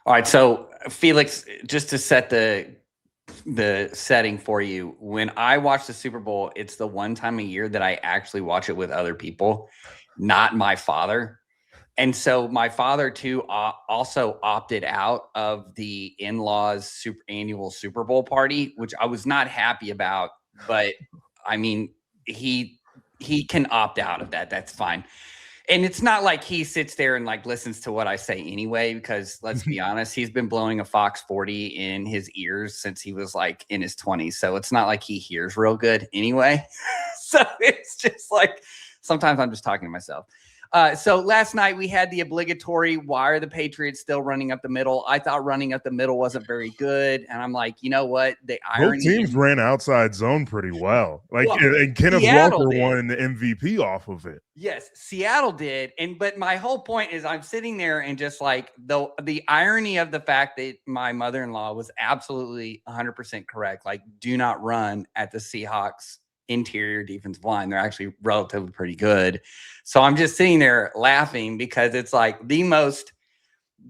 All right, so Felix, just to set the setting for you, when I watch the Super Bowl, it's the one time a year that I actually watch it with other people, not my father. And so my father too also opted out of the in-laws annual Super Bowl party, which I was not happy about. But I mean, he can opt out of that. That's fine. And it's not like he sits there and like listens to what I say anyway, because let's be honest, he's been blowing a Fox 40 in his ears since he was like in his 20s. So it's not like he hears real good anyway. So it's just like sometimes I'm just talking to myself. So last night we had the obligatory, why are the Patriots still running up the middle? I thought running up the middle wasn't very good. And I'm like, you know what? The Both irony. teams ran outside zone pretty well. Well, And Kenneth Seattle Walker did. won the MVP off of it. Yes, Seattle did. But my whole point is I'm sitting there and just like the irony of the fact that my mother-in-law was absolutely 100% correct. Like, do not run at the Seahawks interior defensive line. They're actually relatively pretty good. So I'm just sitting there laughing because it's like the most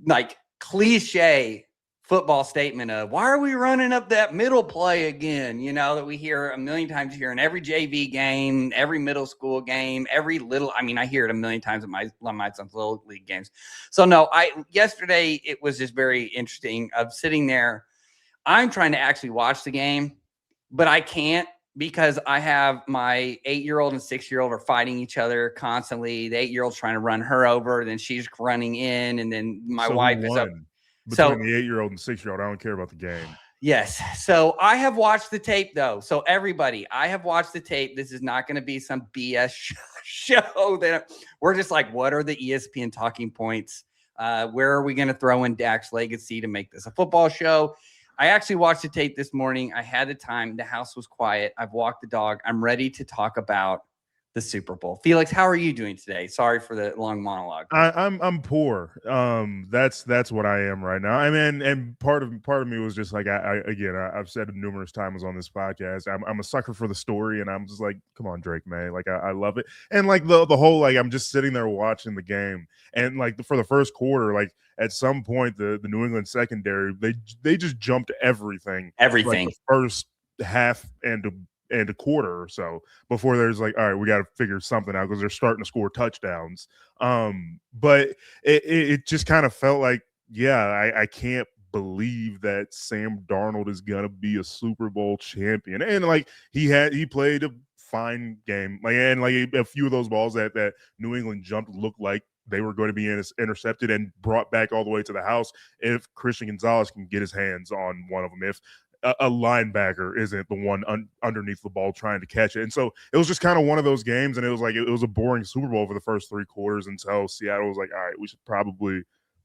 like cliche football statement of why are we running up that middle play again? You know, that we hear a million times here in every JV game, every middle school game, every little, I mean, I hear it a million times at my son's little league games. So no, yesterday it was just very interesting of sitting there. I'm trying to actually watch the game, but I can't because I have my 8-year-old and 6-year-old are fighting each other constantly. The 8-year-old's trying to run her over, then she's running in, and then my wife is up. Between the 8-year-old and 6-year-old, I don't care about the game. Yes. So I have watched the tape, though. So everybody, I have watched the tape. This is not going to be some BS show that we're just like, what are the ESPN talking points? Where are we going to throw in Dak's legacy to make this a football show? I actually watched the tape this morning. I had the time. The house was quiet. I've walked the dog. I'm ready to talk about the Super Bowl. Felix, how are you doing today? Sorry for the long monologue. I'm poor. That's what I am right now. I mean, and part of me was just like I've said it numerous times on this podcast. I'm a sucker for the story, and I'm just like, come on, Drake, man. Like I love it, and like the whole like I'm just sitting there watching the game, and like for the first quarter, like at some point the New England secondary they just jumped everything, like the first half and a quarter or so before there's like, all right, we got to figure something out because they're starting to score touchdowns. But it just kind of felt like, yeah, I can't believe that Sam Darnold is gonna be a Super Bowl champion, and like he played a fine game, like and like a few of those balls that New England jumped looked like they were going to be intercepted and brought back all the way to the house if Christian Gonzalez can get his hands on one of them. If a linebacker isn't the one underneath the ball trying to catch it. And so it was just kind of one of those games, and it was like it was a boring Super Bowl for the first 3 quarters until Seattle was like, all right, we should probably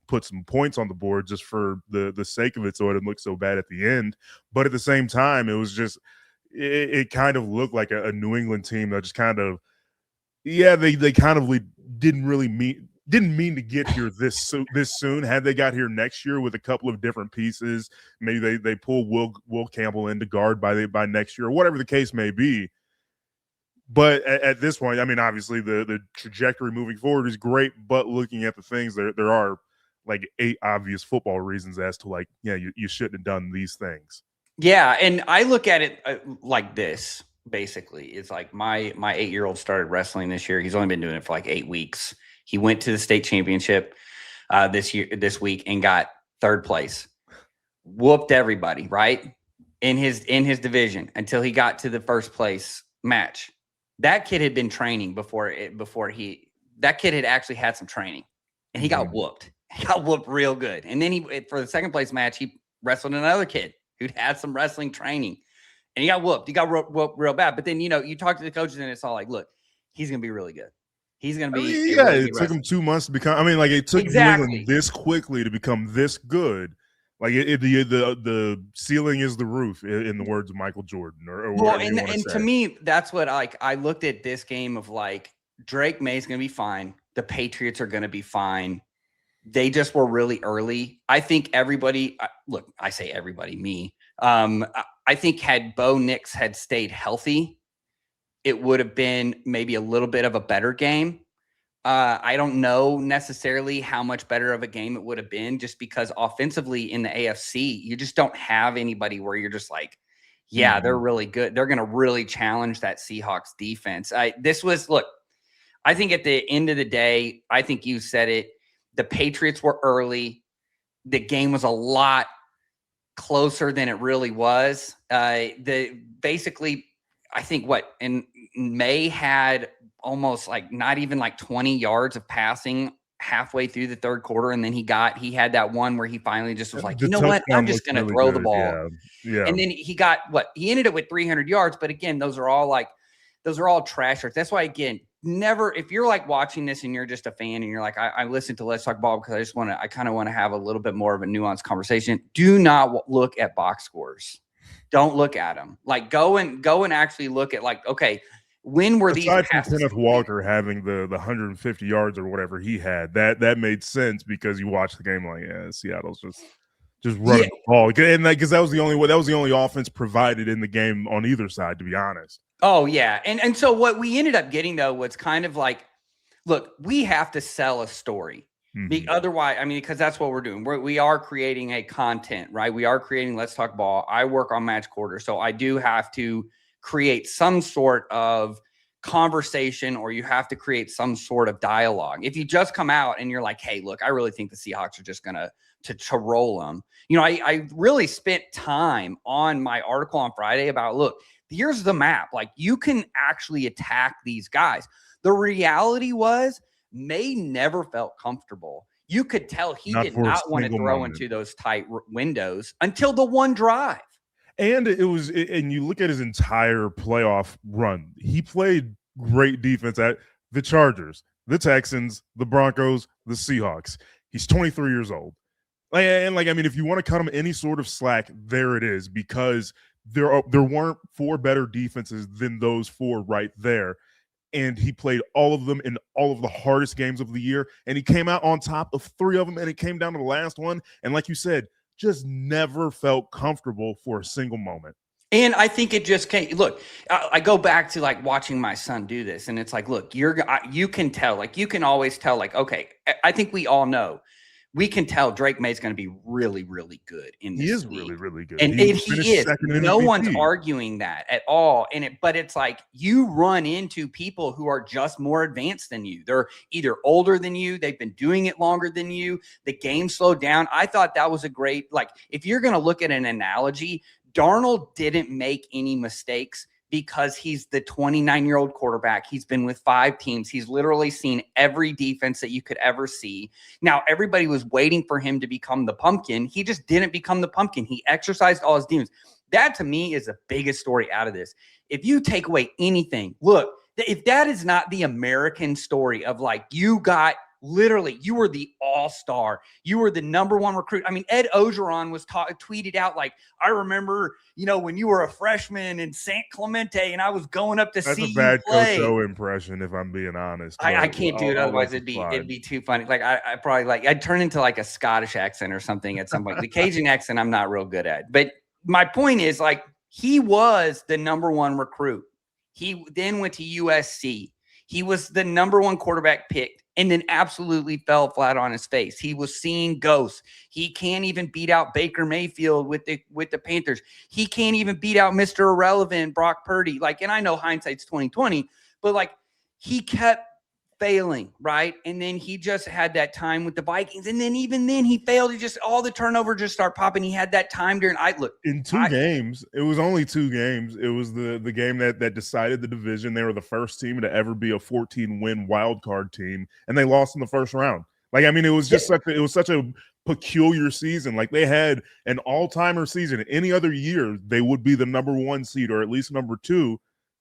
put some points on the board just for the sake of it so it didn't look so bad at the end. But at the same time, it was just it kind of looked like a New England team that just kind of, yeah, they kind of didn't mean to get here this soon. Had they got here next year with a couple of different pieces, maybe they pull Will Campbell into guard by next year, or whatever the case may be. But at this point, I mean, obviously the trajectory moving forward is great, but looking at the things, there are like 8 obvious football reasons as to like, yeah, you shouldn't have done these things. Yeah, and I look at it like this. Basically, it's like my 8-year-old started wrestling this year. He's only been doing it for like 8 weeks. He went to the state championship this week and got 3rd place. Whooped everybody, right? In his division until he got to the 1st place match. That kid had been training that kid had actually had some training, and he got whooped. He got whooped real good. And then for the 2nd place match, he wrestled another kid who'd had some wrestling training, and he got whooped. He got whooped real bad. But then, you talk to the coaches, and it's all like, look, he's going to be really good. He's going to be. It took him 2 months to become. I mean, like it took New England this quickly to become this good. Like the ceiling is the roof, in the words of Michael Jordan, or well, and to me, that's what I looked at this game of like Drake May's going to be fine. The Patriots are going to be fine. They just were really early. I think everybody. Look, I say everybody, me. I think had Bo Nix had stayed healthy, it would have been maybe a little bit of a better game. I don't know necessarily how much better of a game it would have been, just because offensively in the AFC, you just don't have anybody where you're just like, yeah, they're really good. They're going to really challenge that Seahawks defense. Look, I think at the end of the day, I think you said it. The Patriots were early. The game was a lot closer than it really was. Basically, I think in May had almost like not even like 20 yards of passing halfway through the third quarter. And then he had that one where he finally just was like, you know what? I'm just going to throw the ball. Yeah. And then he ended up with 300 yards. But again, those are all trash yards. That's why, again, never, if you're like watching this and you're just a fan and you're like, I listen to Let's Talk Ball because I kind of want to have a little bit more of a nuanced conversation. Do not look at box scores. Don't look at them. Like go and actually look at like, okay, when were these passes? Kenneth Walker having the 150 yards or whatever he had, that made sense because you watch the game like, yeah, Seattle's just running the ball, and because that was the only offense provided in the game on either side, to be honest. Oh yeah, and so what we ended up getting though was kind of like, look, we have to sell a story. Otherwise, I mean, because that's what we're doing. We are creating a content, right? We are creating Let's Talk Ball. I work on Match Quarter, so I do have to create some sort of conversation, or you have to create some sort of dialogue. If you just come out and you're like, hey, look, I really think the Seahawks are just gonna to roll them. You know, I really spent time on my article on Friday about, look, here's the map. Like, you can actually attack these guys. The reality was May never felt comfortable. You could tell he did not want to throw into those tight windows until the one drive. And and you look at his entire playoff run, he played great defense at the Chargers, the Texans, the Broncos, the Seahawks. He's 23 years old. And I mean, if you want to cut him any sort of slack, there it is, because there weren't four better defenses than those four right there. And he played all of them in all of the hardest games of the year. And he came out on top of three of them, and it came down to the last one. And like you said, just never felt comfortable for a single moment. And I think it just can't. Look, I go back to like watching my son do this, and it's like, look, you can tell, like, you can always tell, like, okay, I think we all know. We can tell Drake May's going to be really, really good in this He is league. really, really good. And he is. No one's arguing that at all. But it's like you run into people who are just more advanced than you. They're either older than you. They've been doing it longer than you. The game slowed down. I thought that was a great, like, if you're going to look at an analogy, Darnold didn't make any mistakes because he's the 29-year-old quarterback. He's been with 5 teams. He's literally seen every defense that you could ever see. Now, everybody was waiting for him to become the pumpkin. He just didn't become the pumpkin. He exercised all his demons. That, to me, is the biggest story out of this. If you take away anything, look, if that is not the American story of, like, you were the all-star. You were the number one recruit. I mean, Ed Ogeron was tweeted out, like, I remember, when you were a freshman in San Clemente and I was going up to see you play. That's a bad Coach O impression, if I'm being honest. I can't do it. Otherwise, it'd be too funny. Like, I probably, I'd turn into like a Scottish accent or something at some point. The Cajun accent, I'm not real good at. But my point is, like, he was the number one recruit. He then went to USC. He was the number one quarterback picked, and then absolutely fell flat on his face. He was seeing ghosts. He can't even beat out Baker Mayfield with the Panthers. He can't even beat out Mr. Irrelevant, Brock Purdy. Like, and I know hindsight's 2020, but like, he kept failing, right? And then he just had that time with the Vikings, and then even then he failed. He just, all the turnover just start popping. He had that time during games. It was only 2 games. It was the game that decided the division. They were the first team to ever be a 14-win wild card team, and they lost in the first round. Like, I mean, it was just such a peculiar season. Like, they had an all-timer season. Any other year, they would be the number 1 seed, or at least number 2.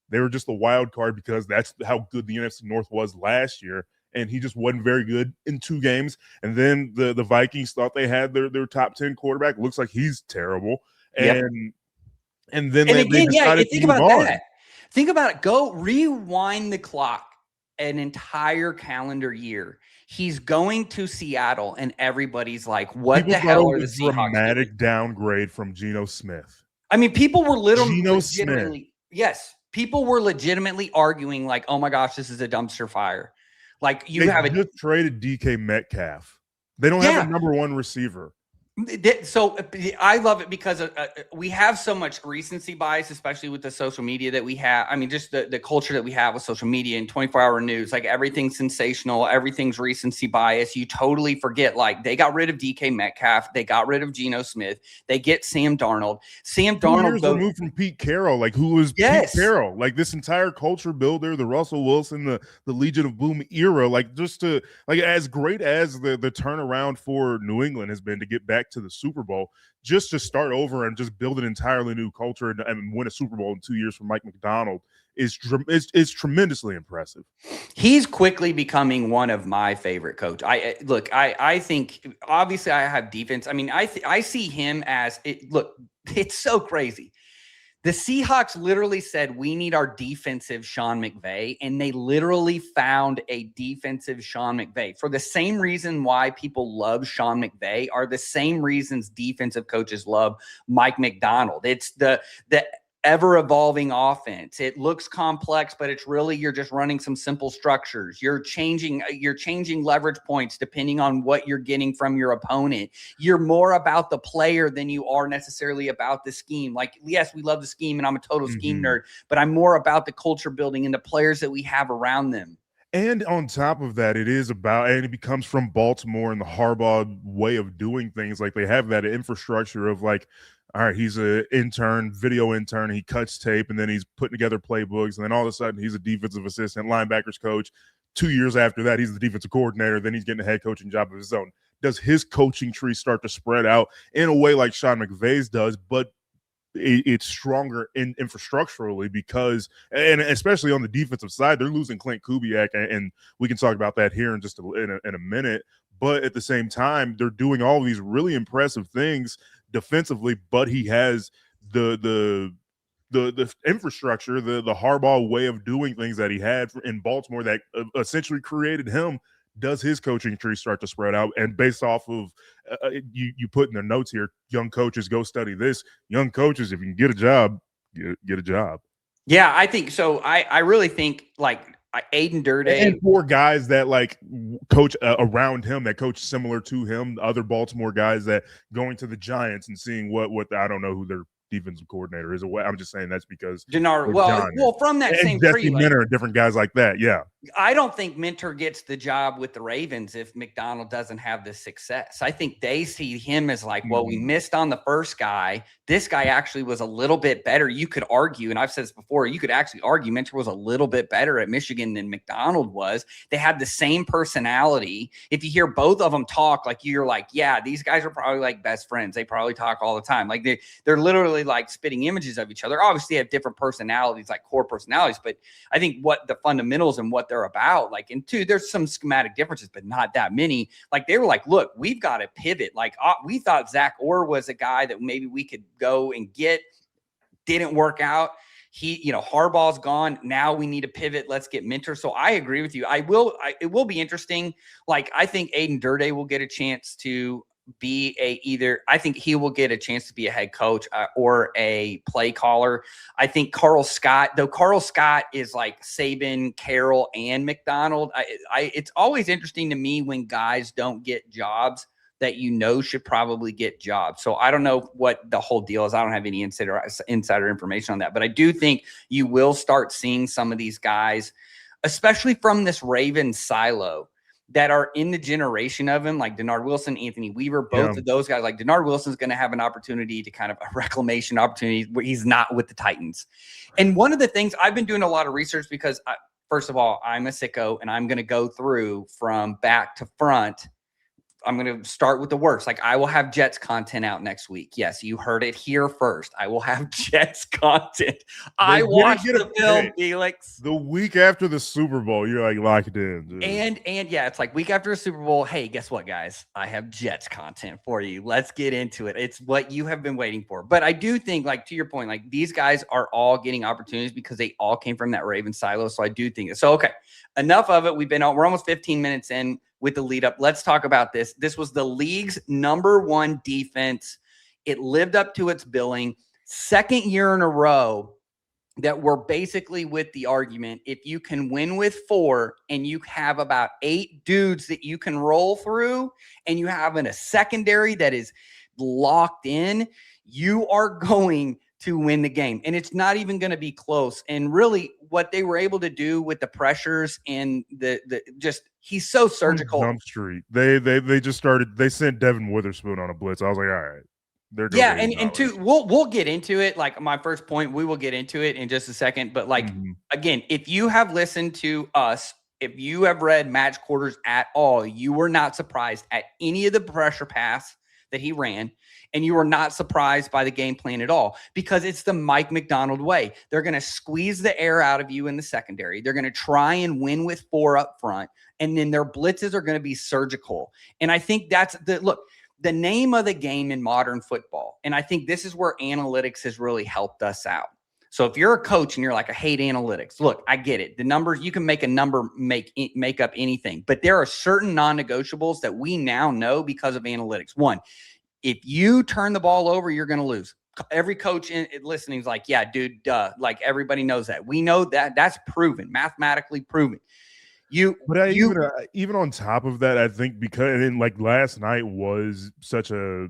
They were just a wild card because that's how good the NFC North was last year, and he just wasn't very good in 2 games. And then the Vikings thought they had their top 10 quarterback. Looks like he's terrible. And then they decided to move on. Think about it. Go rewind the clock an entire calendar year. He's going to Seattle, and everybody's like, "What the hell are the Seahawks?" Dramatic downgrade from Geno Smith. I mean, people were legitimately arguing like, oh my gosh, this is a dumpster fire. Like you They have just traded DK Metcalf. They don't have a number one receiver. So I love it because we have so much recency bias, especially with the social media that we have. I mean, just the culture that we have with social media and 24-hour news, like everything's sensational, everything's recency bias. You totally forget, like they got rid of DK Metcalf, they got rid of Geno Smith, they get Sam Darnold. Sam Darnold 2 years removed from Pete Carroll, like who was Pete Carroll, like this entire culture builder, the Russell Wilson, the Legion of Boom era, like just to like as great as the turnaround for New England has been to get back to the Super Bowl, just to start over and just build an entirely new culture and win a Super Bowl in 2 years from Mike Macdonald is tremendously impressive. He's quickly becoming one of my favorite coaches. I think obviously I have defense. I mean, I see him as it. Look, it's so crazy. The Seahawks literally said, we need our defensive Sean McVay, and they literally found a defensive Sean McVay. For the same reason why people love Sean McVay are the same reasons defensive coaches love Mike Macdonald. It's the ever-evolving offense. It looks complex, but it's really you're just running some simple structures. You're changing leverage points depending on what you're getting from your opponent. You're more about the player than you are necessarily about the scheme. Like, yes, we love the scheme, and I'm a total scheme nerd, but I'm more about the culture building and the players that we have around them. And on top of that, it becomes from Baltimore and the Harbaugh way of doing things. Like they have that infrastructure of like, all right, he's an video intern. He cuts tape, and then he's putting together playbooks. And then all of a sudden, he's a defensive assistant, linebackers coach. 2 years after that, he's the defensive coordinator. Then he's getting a head coaching job of his own. Does his coaching tree start to spread out in a way like Sean McVay's does, but it's stronger infrastructurally because, and especially on the defensive side, they're losing Clint Kubiak, and we can talk about that here in just in a minute. But at the same time, they're doing all these really impressive things defensively, but he has the infrastructure, the Harbaugh way of doing things that he had in Baltimore that essentially created him. Does his coaching tree start to spread out? And based off of you put in the notes here, young coaches, go study this. Young coaches, if you can get a job, get a job. Yeah, I think so. I really think like Aiden Durde and 4 guys that like coach around him that coach similar to him, other Baltimore guys that going to the Giants and seeing what I don't know who their defensive coordinator is. I'm just saying that's because Denard. Well, from that same Jesse Minter and different guys like that. Yeah. I don't think Minter gets the job with the Ravens if Macdonald doesn't have the success. I think they see him as like, well, we missed on the first guy. This guy actually was a little bit better. You could argue, and I've said this before, you could actually argue Minter was a little bit better at Michigan than Macdonald was. They had the same personality. If you hear both of them talk, like you're like, yeah, these guys are probably like best friends. They probably talk all the time. Like they're literally like spitting images of each other. Obviously, they have different personalities, like core personalities, but I think what the fundamentals and what they're about, like, and two, there's some schematic differences, but not that many. Like they were like, look, we've got to pivot. Like we thought Zach Orr was a guy that maybe we could go and get. Didn't work out. Harbaugh's gone. Now we need to pivot. Let's get Minter. So I agree with you. It will be interesting. Like I think Aiden Durde will get a chance to be I think he will get a chance to be a head coach or a play caller. I think Carl Scott is like Saban, Carroll, and Macdonald. It's always interesting to me when guys don't get jobs that should probably get jobs. So I don't know what the whole deal is. I don't have any insider information on that, but I do think you will start seeing some of these guys, especially from this Ravens silo, that are in the generation of him, like Denard Wilson, Anthony Weaver, both of those guys. Like Denard Wilson's going to have an opportunity to kind of a reclamation opportunity where he's not with the Titans. And one of the things I've been doing a lot of research because first of all, I'm a sicko and I'm going to go through from back to front. I'm going to start with the worst. Like I will have Jets content out next week. Yes, you heard it here first. I will have Jets content. I watched the film, Felix. The week after the Super Bowl, you're like locked in. Dude. And yeah, it's like week after the Super Bowl. Hey, guess what, guys? I have Jets content for you. Let's get into it. It's what you have been waiting for. But I do think, like to your point, like these guys are all getting opportunities because they all came from that Ravens silo. So I do think so. Okay, enough of it. We're almost 15 minutes in with the lead up. Let's talk about this. This was the league's #1 defense. It lived up to its billing. Second year in a row that were basically with the argument, if you can win with 4 and you have about 8 dudes that you can roll through and you have a secondary that is locked in, you are going to win the game. And it's not even going to be close. And really what they were able to do with the pressures and the just, he's so surgical. Jump Street. They just started, they sent Devin Witherspoon on a blitz. I was like, all right. Yeah, and two, we'll get into it. Like my first point, we will get into it in just a second. But like again, if you have listened to us, if you have read match quarters at all, you were not surprised at any of the pressure pass that he ran, and you were not surprised by the game plan at all, because it's the Mike Macdonald way. They're going to squeeze the air out of you in the secondary. They're going to try and win with 4 up front, and then their blitzes are going to be surgical. And I think that's the name of the game in modern football. And I think this is where analytics has really helped us out. So if you're a coach and you're like, I hate analytics, look, I get it. The numbers, you can make a number make up anything, but there are certain non-negotiables that we now know because of analytics. One, if you turn the ball over, you're going to lose. Every coach listening is like, yeah, dude, duh. Like everybody knows that. We know that. That's proven, mathematically proven. Even on top of that, I think because and like last night was such a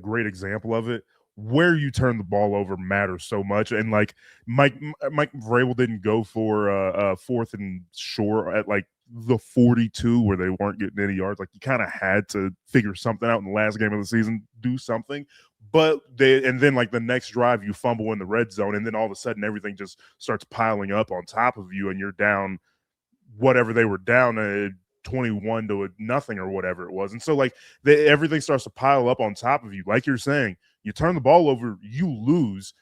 great example of it. Where you turn the ball over matters so much, and like Mike Vrabel didn't go for 4th and short at like the 42 where they weren't getting any yards. Like you kind of had to figure something out in the last game of the season, do something. But then like the next drive you fumble in the red zone, and then all of a sudden everything just starts piling up on top of you, and you're down whatever they were down at 21 to nothing or whatever it was. And so like everything starts to pile up on top of you. Like you're saying, you turn the ball over, you lose,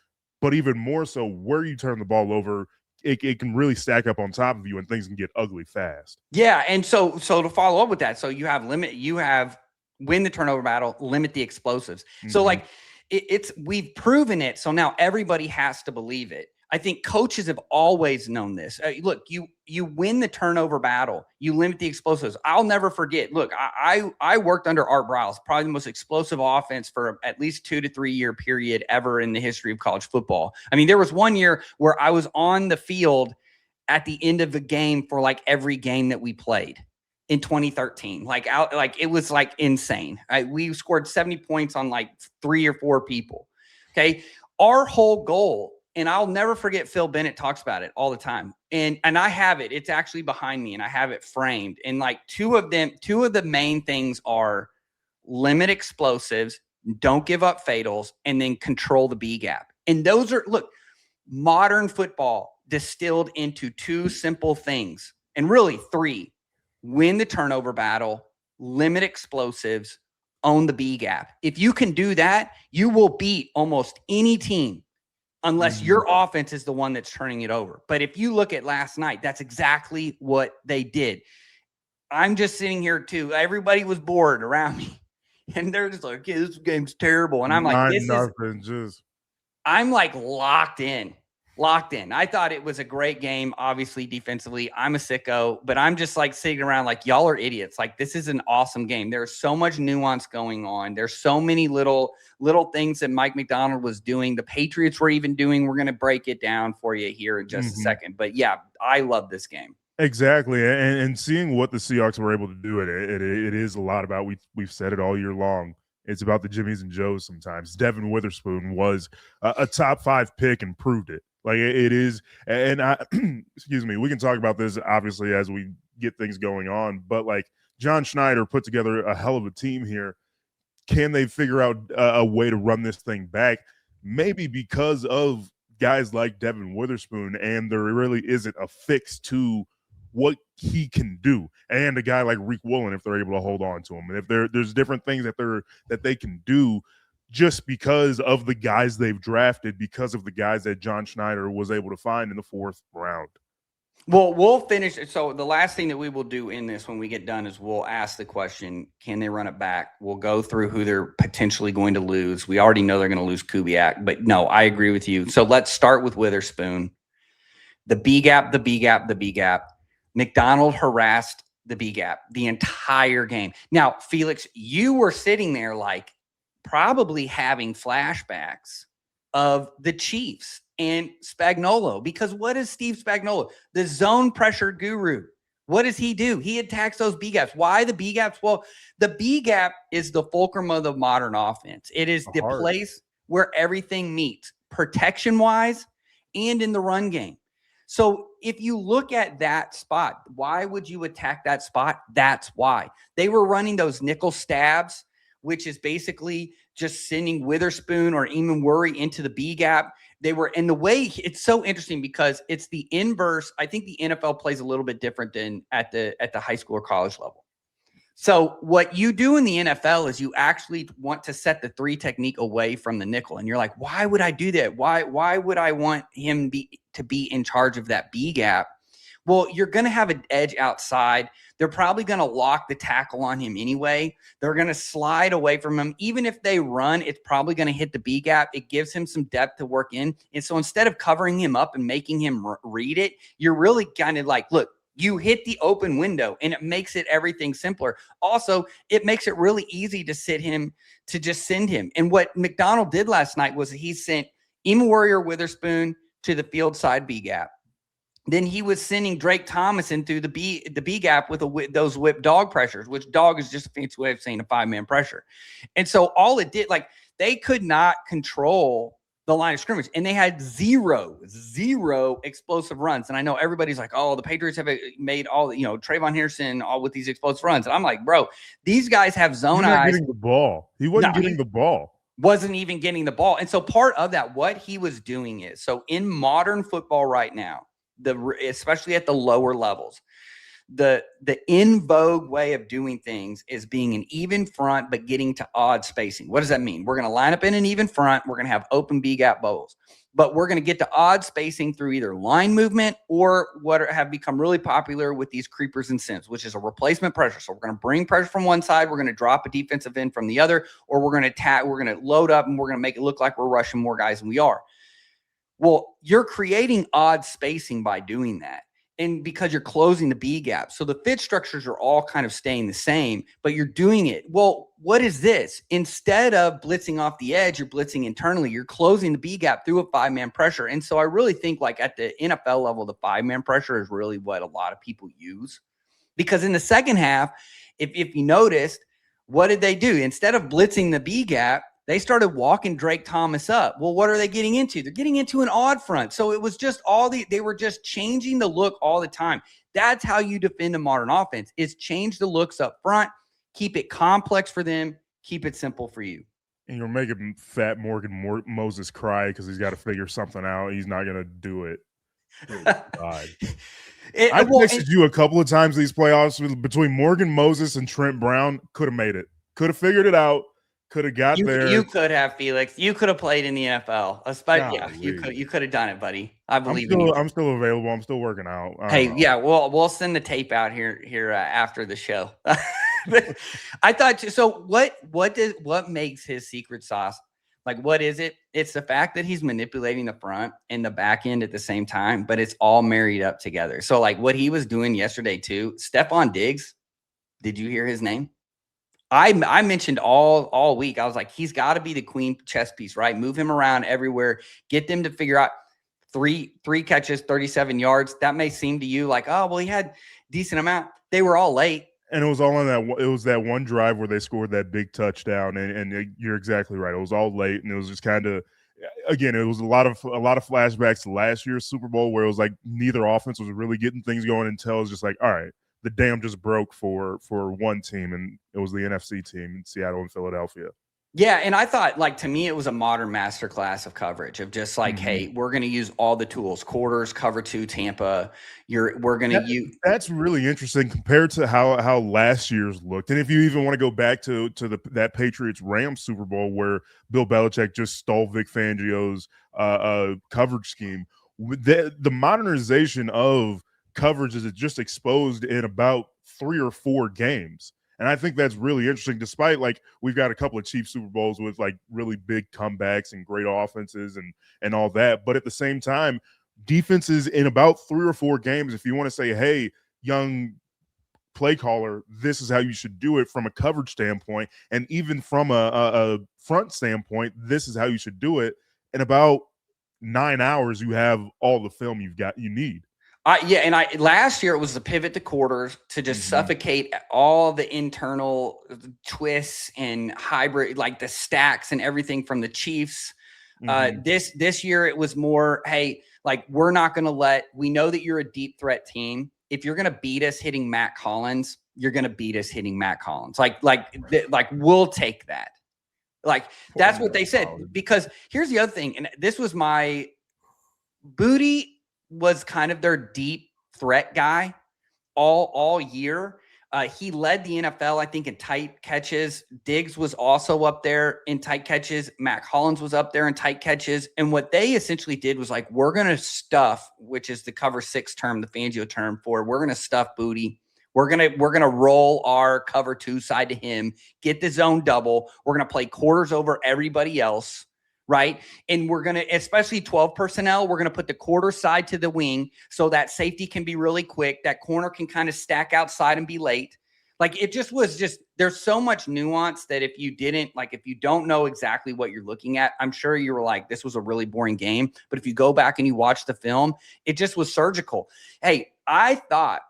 but even more so where you turn the ball over, it can really stack up on top of you and things can get ugly fast. Yeah. And so to follow up with that, so you have win the turnover battle, limit the explosives. So like we've proven it. So now everybody has to believe it. I think coaches have always known this. Look, you win the turnover battle, you limit the explosives. I'll never forget. Look, I worked under Art Briles, probably the most explosive offense for at least 2 to 3 year period ever in the history of college football. I mean, there was one year where I was on the field at the end of the game for like every game that we played in 2013. Like it was like insane. We scored 70 points on like 3 or 4 people. Okay, our whole goal. And I'll never forget, Phil Bennett talks about it all the time. And I have it. It's actually behind me and I have it framed. And like two of the main things are limit explosives, don't give up fatals, and then control the B gap. And those are, look, modern football distilled into 2 simple things, and really 3. Win the turnover battle, limit explosives, own the B gap. If you can do that, you will beat almost any team, unless your offense is the one that's turning it over. But if you look at last night, that's exactly what they did. I'm just sitting here too. Everybody was bored around me. And they're just like, yeah, this game's terrible. And I'm like, I'm like locked in. I thought it was a great game. Obviously, defensively, I'm a sicko, but I'm just like sitting around like, y'all are idiots. Like, this is an awesome game. There's so much nuance going on. There's so many little things that Mike Macdonald was doing. The Patriots were even doing. We're going to break it down for you here in just a second. But yeah, I love this game. Exactly. And seeing what the Seahawks were able to do, it is a lot about, we've said it all year long. It's about the Jimmies and Joes sometimes. Devin Witherspoon was a top 5 pick and proved it. Like it is, and excuse me, we can talk about this obviously as we get things going on, but like John Schneider put together a hell of a team here. Can they figure out a way to run this thing back? Maybe because of guys like Devin Witherspoon, and there really isn't a fix to what he can do, and a guy like Reek Woolen, if they're able to hold on to him, and if there's different things that they can do. Just because of the guys they've drafted, because of the guys that John Schneider was able to find in the 4th round. Well, we'll finish. So the last thing that we will do in this when we get done is we'll ask the question, can they run it back? We'll go through who they're potentially going to lose. We already know they're going to lose Kubiak, but no, I agree with you. So let's start with Witherspoon. The B gap. Macdonald harassed the B gap the entire game. Now, Felix, you were sitting there like, probably having flashbacks of the Chiefs and Spagnuolo. Because what is Steve Spagnuolo? The zone pressure guru. What does he do? He attacks those B gaps. Why the B gaps? Well, the B gap is the fulcrum of the modern offense. It is the place where everything meets, protection-wise and in the run game. So if you look at that spot, why would you attack that spot? That's why. They were running those nickel stabs, which is basically just sending Witherspoon or even Worry into the B gap. They were in the way. It's so interesting because it's the inverse. I think the NFL plays a little bit different than at the high school or college level. So what you do in the NFL is you actually want to set the 3 technique away from the nickel. And you're like, why would I do that? Why would I want him to be in charge of that B gap? Well, you're going to have an edge outside. They're probably going to lock the tackle on him anyway. They're going to slide away from him. Even if they run, it's probably going to hit the B gap. It gives him some depth to work in. And so instead of covering him up and making him read it, you're really kind of like, look, you hit the open window and it makes it everything simpler. Also, it makes it really easy to just send him. And what Macdonald did last night was he sent Ema Warrior Witherspoon to the field side B gap. Then he was sending Drake Thomas in through the B gap with those whip dog pressures, which dog is just a fancy way of saying a 5-man pressure. And so all it did, like they could not control the line of scrimmage, and they had zero explosive runs. And I know everybody's like, oh, the Patriots have made all the, Trayvon Henderson all with these explosive runs. And I'm like, bro, these guys have zone eyes. Getting the ball. He wasn't getting the ball. Wasn't even getting the ball. And so part of that, what he was doing is, so in modern football right now, especially at the lower levels, the in vogue way of doing things is being an even front, but getting to odd spacing. What does that mean? We're going to line up in an even front. We're going to have open B gap bowls, but we're going to get to odd spacing through either line movement or what have become really popular with these creepers and sims, which is a replacement pressure. So we're going to bring pressure from one side. We're going to drop a defensive end from the other, or we're going to attack. We're going to load up and we're going to make it look like we're rushing more guys than we are. Well, you're creating odd spacing by doing that. And because you're closing the B gap. So the fit structures are all kind of staying the same, but you're doing it. Well, what is this? Instead of blitzing off the edge, you're blitzing internally. You're closing the B gap through a 5-man pressure. And so I really think like at the NFL level, the 5-man pressure is really what a lot of people use. Because in the second half, if you noticed, what did they do? Instead of blitzing the B gap, they started walking Drake Thomas up. Well, what are they getting into? They're getting into an odd front. So it was just they were just changing the look all the time. That's how you defend a modern offense, is change the looks up front, keep it complex for them, keep it simple for you. And you're making fat Morgan Moses cry because he's got to figure something out. He's not going to do it. Oh, God. I texted you a couple of times these playoffs between Morgan Moses and Trent Brown. Could have made it. Could have figured it out. Could have got there. You could have, Felix. You could have played in the NFL. Yeah, you could have done it, buddy. I believe in you. I'm still available. I'm still working out. Hey, yeah, we'll send the tape out here after the show. I thought so. What makes his secret sauce? Like, what is it? It's the fact that he's manipulating the front and the back end at the same time, but it's all married up together. So, like what he was doing yesterday too. Stephon Diggs. Did you hear his name? I mentioned all week. I was like, he's got to be the queen chess piece, right? Move him around everywhere. Get them to figure out three catches, 37 yards. That may seem to you like, oh, well, he had decent amount. They were all late. And it was all on that. It was that one drive where they scored that big touchdown. And you're exactly right. It was all late, and it was just kind of, again, it was a lot of flashbacks to last year's Super Bowl where it was like neither offense was really getting things going until it was just like, all right, the dam just broke for one team, and it was the NFC team in Seattle and Philadelphia. Yeah, and I thought, like, to me, it was a modern masterclass of coverage of just like, hey, we're going to use all the tools, quarters, cover 2, Tampa. We're going to use. That's really interesting compared to how last year's looked. And if you even want to go back to that Patriots-Rams Super Bowl where Bill Belichick just stole Vic Fangio's coverage scheme, the modernization of coverage is just exposed in about 3 or 4 games. And I think that's really interesting, despite like we've got a couple of cheap Super Bowls with like really big comebacks and great offenses and all that. But at the same time, defenses in about 3 or 4 games, if you want to say, hey, young play caller, this is how you should do it from a coverage standpoint, and even from a front standpoint, this is how you should do it. in about 9 hours, you have all the film you need. Last year it was the pivot to quarters to just suffocate all the internal twists and hybrid, like the stacks and everything from the Chiefs. This year it was more, hey, like we're not going to we know that you're a deep threat team. If you're going to beat us hitting Matt Collins, you're going to beat us hitting Matt Collins. Like we'll take that. Like that's what they said. Because here's the other thing, and this was my Booty was kind of their deep threat guy all year. He led the NFL, I think, in tight catches. Diggs was also up there in tight catches. Matt Collins was up there in tight catches. And what they essentially did was like, we're going to stuff, which is the cover 6 term, the Fangio term for, we're going to stuff Booty. We're gonna roll our cover 2 side to him, get the zone double. We're gonna play quarters over everybody else. Right. And we're going to, especially 12 personnel, we're going to put the quarter side to the wing so that safety can be really quick. That corner can kind of stack outside and be late. Like it just was there's so much nuance that if you don't know exactly what you're looking at, I'm sure you were like, this was a really boring game. But if you go back and you watch the film, it just was surgical. Hey, I thought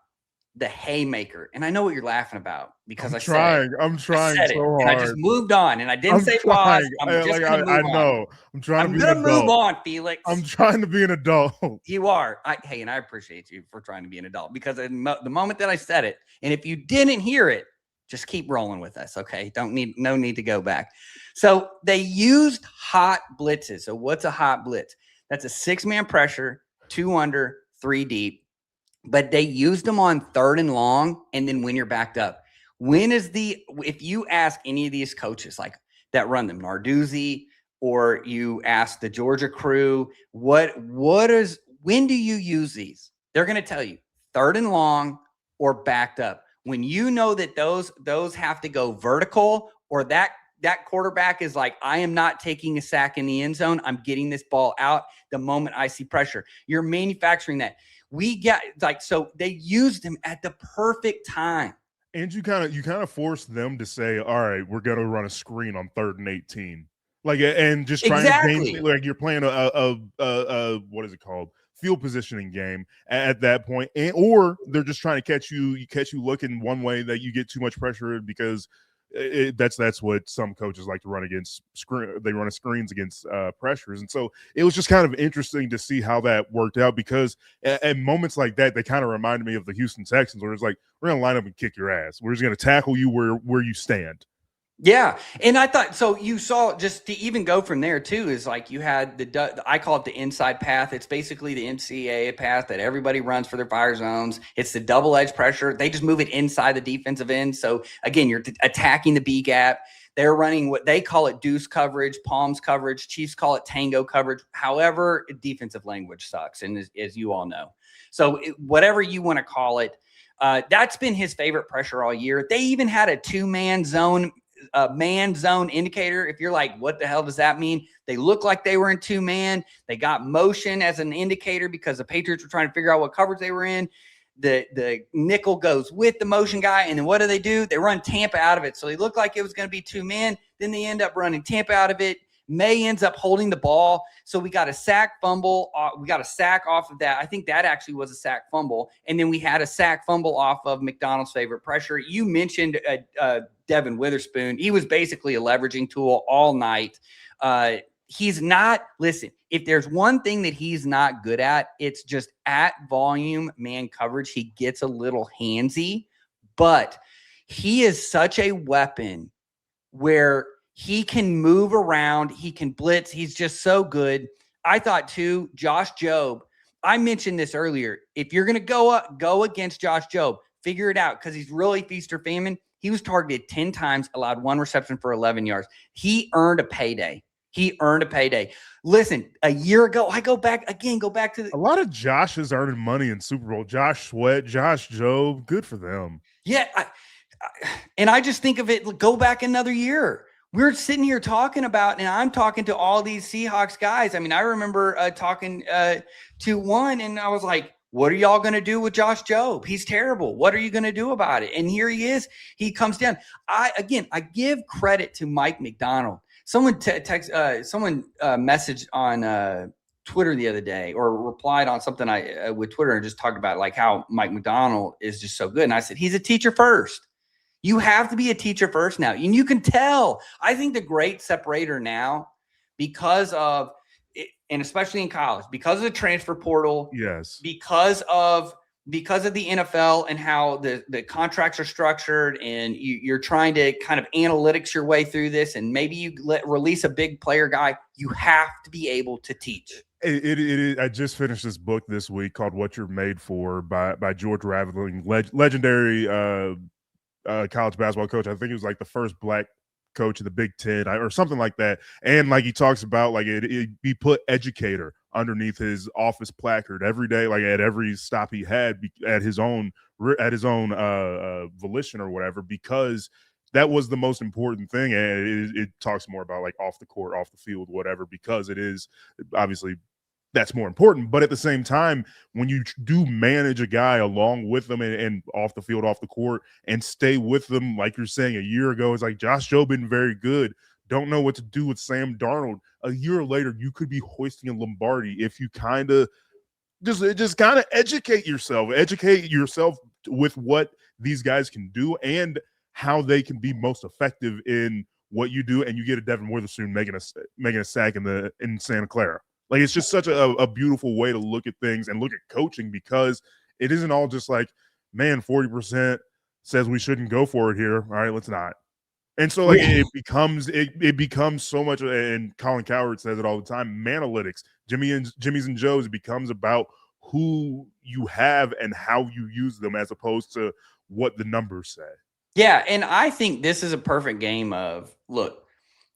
the haymaker, and I know what you're laughing about because I'm trying so hard. And I just moved on, and I didn't say pause. I'm just gonna move on. I know. I'm trying to be an adult. Move on, Felix. I'm trying to be an adult. You are. And I appreciate you for trying to be an adult because the moment that I said it, and if you didn't hear it, just keep rolling with us, okay? No need to go back. So they used hot blitzes. So what's a hot blitz? That's a 6-man pressure, 2 under, 3 deep. But they used them on 3rd and long, and then when you're backed up. If you ask any of these coaches like that run them, Narduzzi, or you ask the Georgia crew, when do you use these? They're going to tell you 3rd and long or backed up. When you know that those have to go vertical, or that quarterback is like, I am not taking a sack in the end zone. I'm getting this ball out the moment I see pressure. You're manufacturing that. So they used him at the perfect time. And you kind of force them to say, all right, we're going to run a screen on 3rd and 18. Like, and just trying to like you're playing a what is it called? Field positioning game at that point. Or they're just trying to catch you looking one way that you get too much pressure because that's what some coaches like to run against. They run screens against pressures, and so it was just kind of interesting to see how that worked out because at moments like that, they kind of reminded me of the Houston Texans, where it's like we're gonna line up and kick your ass. We're just gonna tackle you where you stand. Yeah, and I thought so. You saw just to even go from there too is like you had I call it the inside path. It's basically the NCAA path that everybody runs for their fire zones. It's the double edge pressure. They just move it inside the defensive end. So again, you're attacking the B gap. They're running what they call it deuce coverage, palms coverage. Chiefs call it tango coverage. However, defensive language sucks, and as you all know, so whatever you want to call it, that's been his favorite pressure all year. They even had a 2-man zone. Man zone indicator. If you're like, what the hell does that mean? They look like they were in 2-man. They got motion as an indicator because the Patriots were trying to figure out what coverage they were in. The nickel goes with the motion guy. And then what do? They run Tampa out of it. So they look like it was going to be 2-man. Then they end up running Tampa out of it. May ends up holding the ball. So we got a sack fumble. We got a sack off of that. I think that actually was a sack fumble. And then we had a sack fumble off of Macdonald's favorite pressure. You mentioned Devin Witherspoon. He was basically a leveraging tool all night. He's not, listen, if there's one thing that he's not good at, it's just at volume man coverage. He gets a little handsy, but he is such a weapon where he can move around. He can blitz. He's just so good. I thought too, Josh Jobe, I mentioned this earlier. If you're going to go against Josh Jobe, figure it out because he's really feast or famine. He was targeted 10 times, allowed 1 reception for 11 yards. He earned a payday. Listen, a year ago, go back to a lot of Joshes earning money in Super Bowl. Josh Sweat, Josh Jobe, good for them. Yeah. I just think of it, go back another year. We're sitting here talking about, and I'm talking to all these Seahawks guys. I mean, I remember talking to one, and I was like, What are y'all going to do with Josh Jobe? He's terrible. What are you going to do about it? And here he is. He comes down. I give credit to Mike Macdonald. Someone messaged on Twitter the other day, or replied on something with Twitter, and just talked about like how Mike Macdonald is just so good. And I said, he's a teacher first. You have to be a teacher first now. And you can tell. I think the great separator now, because of, and especially in college, because of the transfer portal, yes, because of the NFL and how the contracts are structured, and you're trying to kind of analytics your way through this, and maybe you release a big player guy, you have to be able to teach. I just finished this book this week called "What You're Made For" by George Raveling, legendary college basketball coach. I think he was like the first black coach of the Big Ten or something like that. And like he talks about, like he put educator underneath his office placard every day, like at every stop he had, at his own volition or whatever, because that was the most important thing. And it talks more about like off the court, off the field, whatever, because it is obviously that's more important. But at the same time, when you do manage a guy along with them and off the field, off the court, and stay with them, like you're saying a year ago, it's like Josh Jobe been very good. Don't know what to do with Sam Darnold. A year later, you could be hoisting a Lombardi if you kind of just kind of educate yourself with what these guys can do and how they can be most effective in what you do. And you get a Devin Witherspoon making a sack in Santa Clara. Like, it's just such a beautiful way to look at things and look at coaching, because it isn't all just like, man, 40% says we shouldn't go for it here. All right, let's not. And so like it becomes so much, and Colin Cowherd says it all the time, Manalytics, Jimmy's and Joe's, it becomes about who you have and how you use them as opposed to what the numbers say. Yeah, and I think this is a perfect game of, look,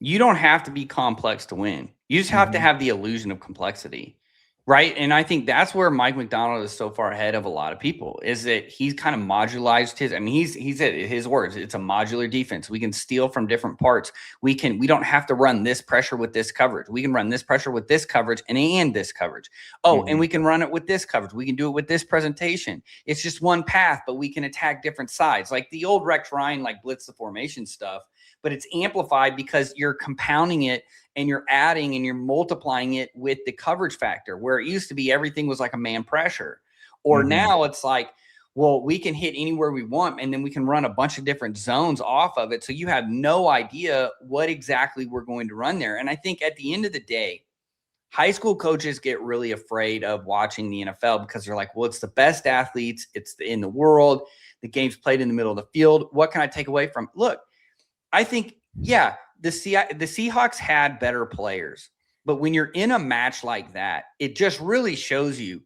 you don't have to be complex to win. You just have to have the illusion of complexity, right? And I think that's where Mike Macdonald is so far ahead of a lot of people, is that he's kind of modularized his, I mean, he's at his words, it's a modular defense. We can steal from different parts. We don't have to run this pressure with this coverage. We can run this pressure with this coverage and this coverage. Oh, and we can run it with this coverage. We can do it with this presentation. It's just one path, but we can attack different sides. Like the old Rex Ryan, like blitz the formation stuff, but it's amplified because you're compounding it and you're adding and you're multiplying it with the coverage factor, where it used to be everything was like a man pressure. Or now it's like, well, we can hit anywhere we want, and then we can run a bunch of different zones off of it. So you have no idea what exactly we're going to run there. And I think at the end of the day, high school coaches get really afraid of watching the NFL because they're like, well, it's the best athletes. It's in the world. The game's played in the middle of the field. What can I take away from? Look, I think, yeah, the Seahawks had better players, but when you're in a match like that, it just really shows you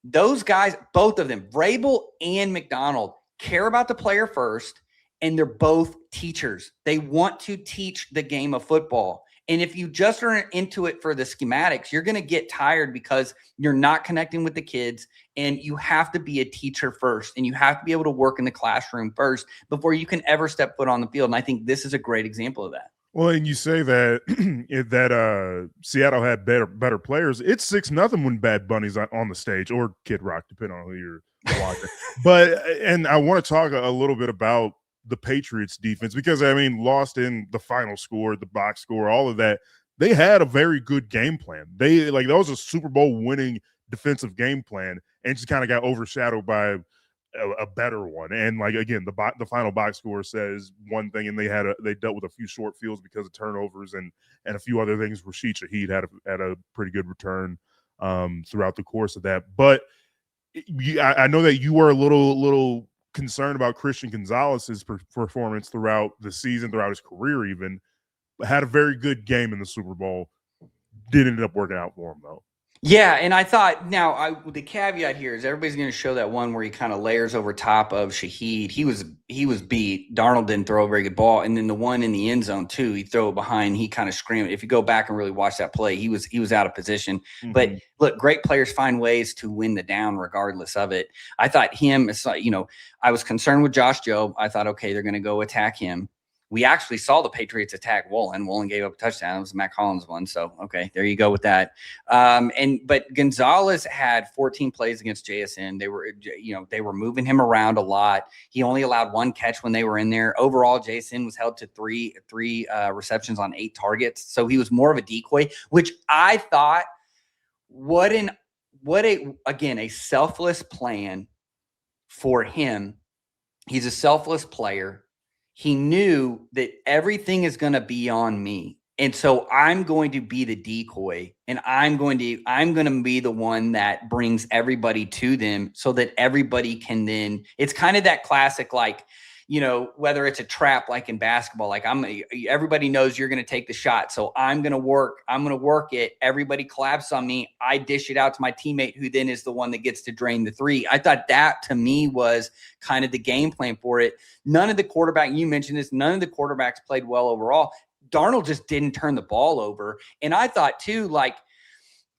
those guys, both of them, Vrabel and Macdonald, care about the player first, and they're both teachers. They want to teach the game of football. And if you just are into it for the schematics, you're going to get tired because you're not connecting with the kids, and you have to be a teacher first, and you have to be able to work in the classroom first before you can ever step foot on the field. And I think this is a great example of that. Well, and you say that Seattle had better players. It's 6-0 when Bad Bunny's on the stage, or Kid Rock, depending on who you're watching. And I want to talk a little bit about the Patriots defense, because I mean, lost in the final score, the box score, all of that, they had a very good game plan. That was a Super Bowl winning defensive game plan, and just kind of got overshadowed by a better one. And like, again, the final box score says one thing, and they dealt with a few short fields because of turnovers and a few other things. Rashid Shaheed had a pretty good return throughout the course of that. But I know that you were a little concerned about Christian Gonzalez's performance throughout the season, throughout his career even. Had a very good game in the Super Bowl. Didn't end up working out for him, though. Yeah, and I thought, the caveat here is everybody's going to show that one where he kind of layers over top of Shaheed. He was beat. Darnold didn't throw a very good ball, and then the one in the end zone too, he throw it behind. He kind of screamed. If you go back and really watch that play, he was out of position. But look, great players find ways to win the down regardless of it. I thought him, it's like, I was concerned with Josh Jobe. I thought, okay, they're going to go attack him. we actually saw the Patriots attack Woolen. Woolen gave up a touchdown. It was Matt Collins one. So, okay, there you go with that. But Gonzalez had 14 plays against JSN. They were moving him around a lot. He only allowed 1 catch when they were in there. Overall, JSN was held to three receptions on 8 targets. So he was more of a decoy, which I thought a selfless plan for him. He's a selfless player. He knew that everything is going to be on me. And so I'm going to be the decoy, and I'm going to be the one that brings everybody to them so that everybody can then, it's kind of that classic, like, whether it's a trap, like in basketball, like everybody knows you're going to take the shot. So I'm going to work it. Everybody collapses on me. I dish it out to my teammate, who then is the one that gets to drain the 3. I thought that to me was kind of the game plan for it. None of the quarterbacks played well overall. Darnold just didn't turn the ball over. And I thought too,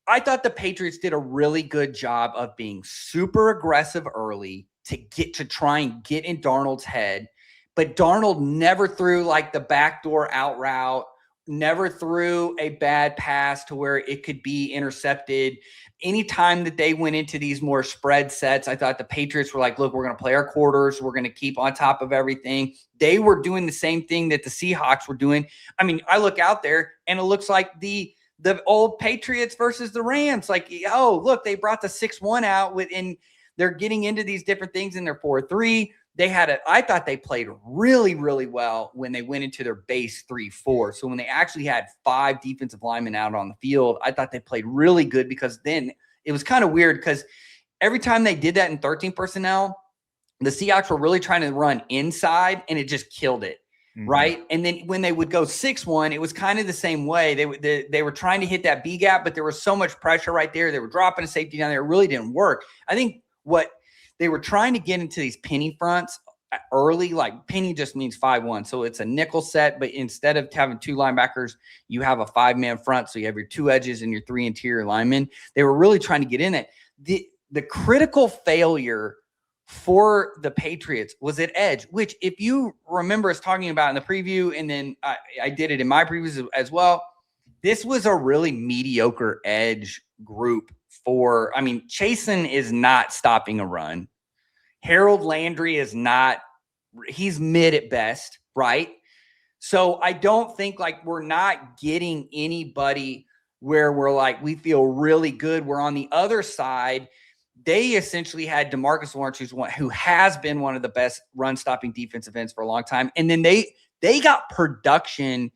I thought the Patriots did a really good job of being super aggressive early to try and get in Darnold's head. But Darnold never threw like the backdoor out route, never threw a bad pass to where it could be intercepted. Anytime that they went into these more spread sets, I thought the Patriots were like, look, we're going to play our quarters. We're going to keep on top of everything. They were doing the same thing that the Seahawks were doing. I mean, I look out there and it looks like the old Patriots versus the Rams. Like, oh, look, they brought the 6-1 out and they're getting into these different things in their 4-3. I thought they played really, really well when they went into their base 3-4. So when they actually had 5 defensive linemen out on the field, I thought they played really good, because then it was kind of weird because every time they did that in 13 personnel, the Seahawks were really trying to run inside and it just killed it. Mm-hmm. Right. And then when they would go 6-1, it was kind of the same way. They were trying to hit that B gap, but there was so much pressure right there. They were dropping a safety down there. It really didn't work. I think what they were trying to get into these penny fronts early, like penny just means 5-1. So it's a nickel set, but instead of having 2 linebackers, you have a 5-man front. So you have your 2 edges and your 3 interior linemen. They were really trying to get in it. The critical failure for the Patriots was at edge, which, if you remember us talking about in the preview, and then I did it in my previews as well, this was a really mediocre edge group Chasen is not stopping a run. Harold Landry is not, he's mid at best, right? So I don't think we're not getting anybody where we're like, we feel really good. We're on the other side. They essentially had DeMarcus Lawrence, who has been one of the best run-stopping defensive ends for a long time. And then they got production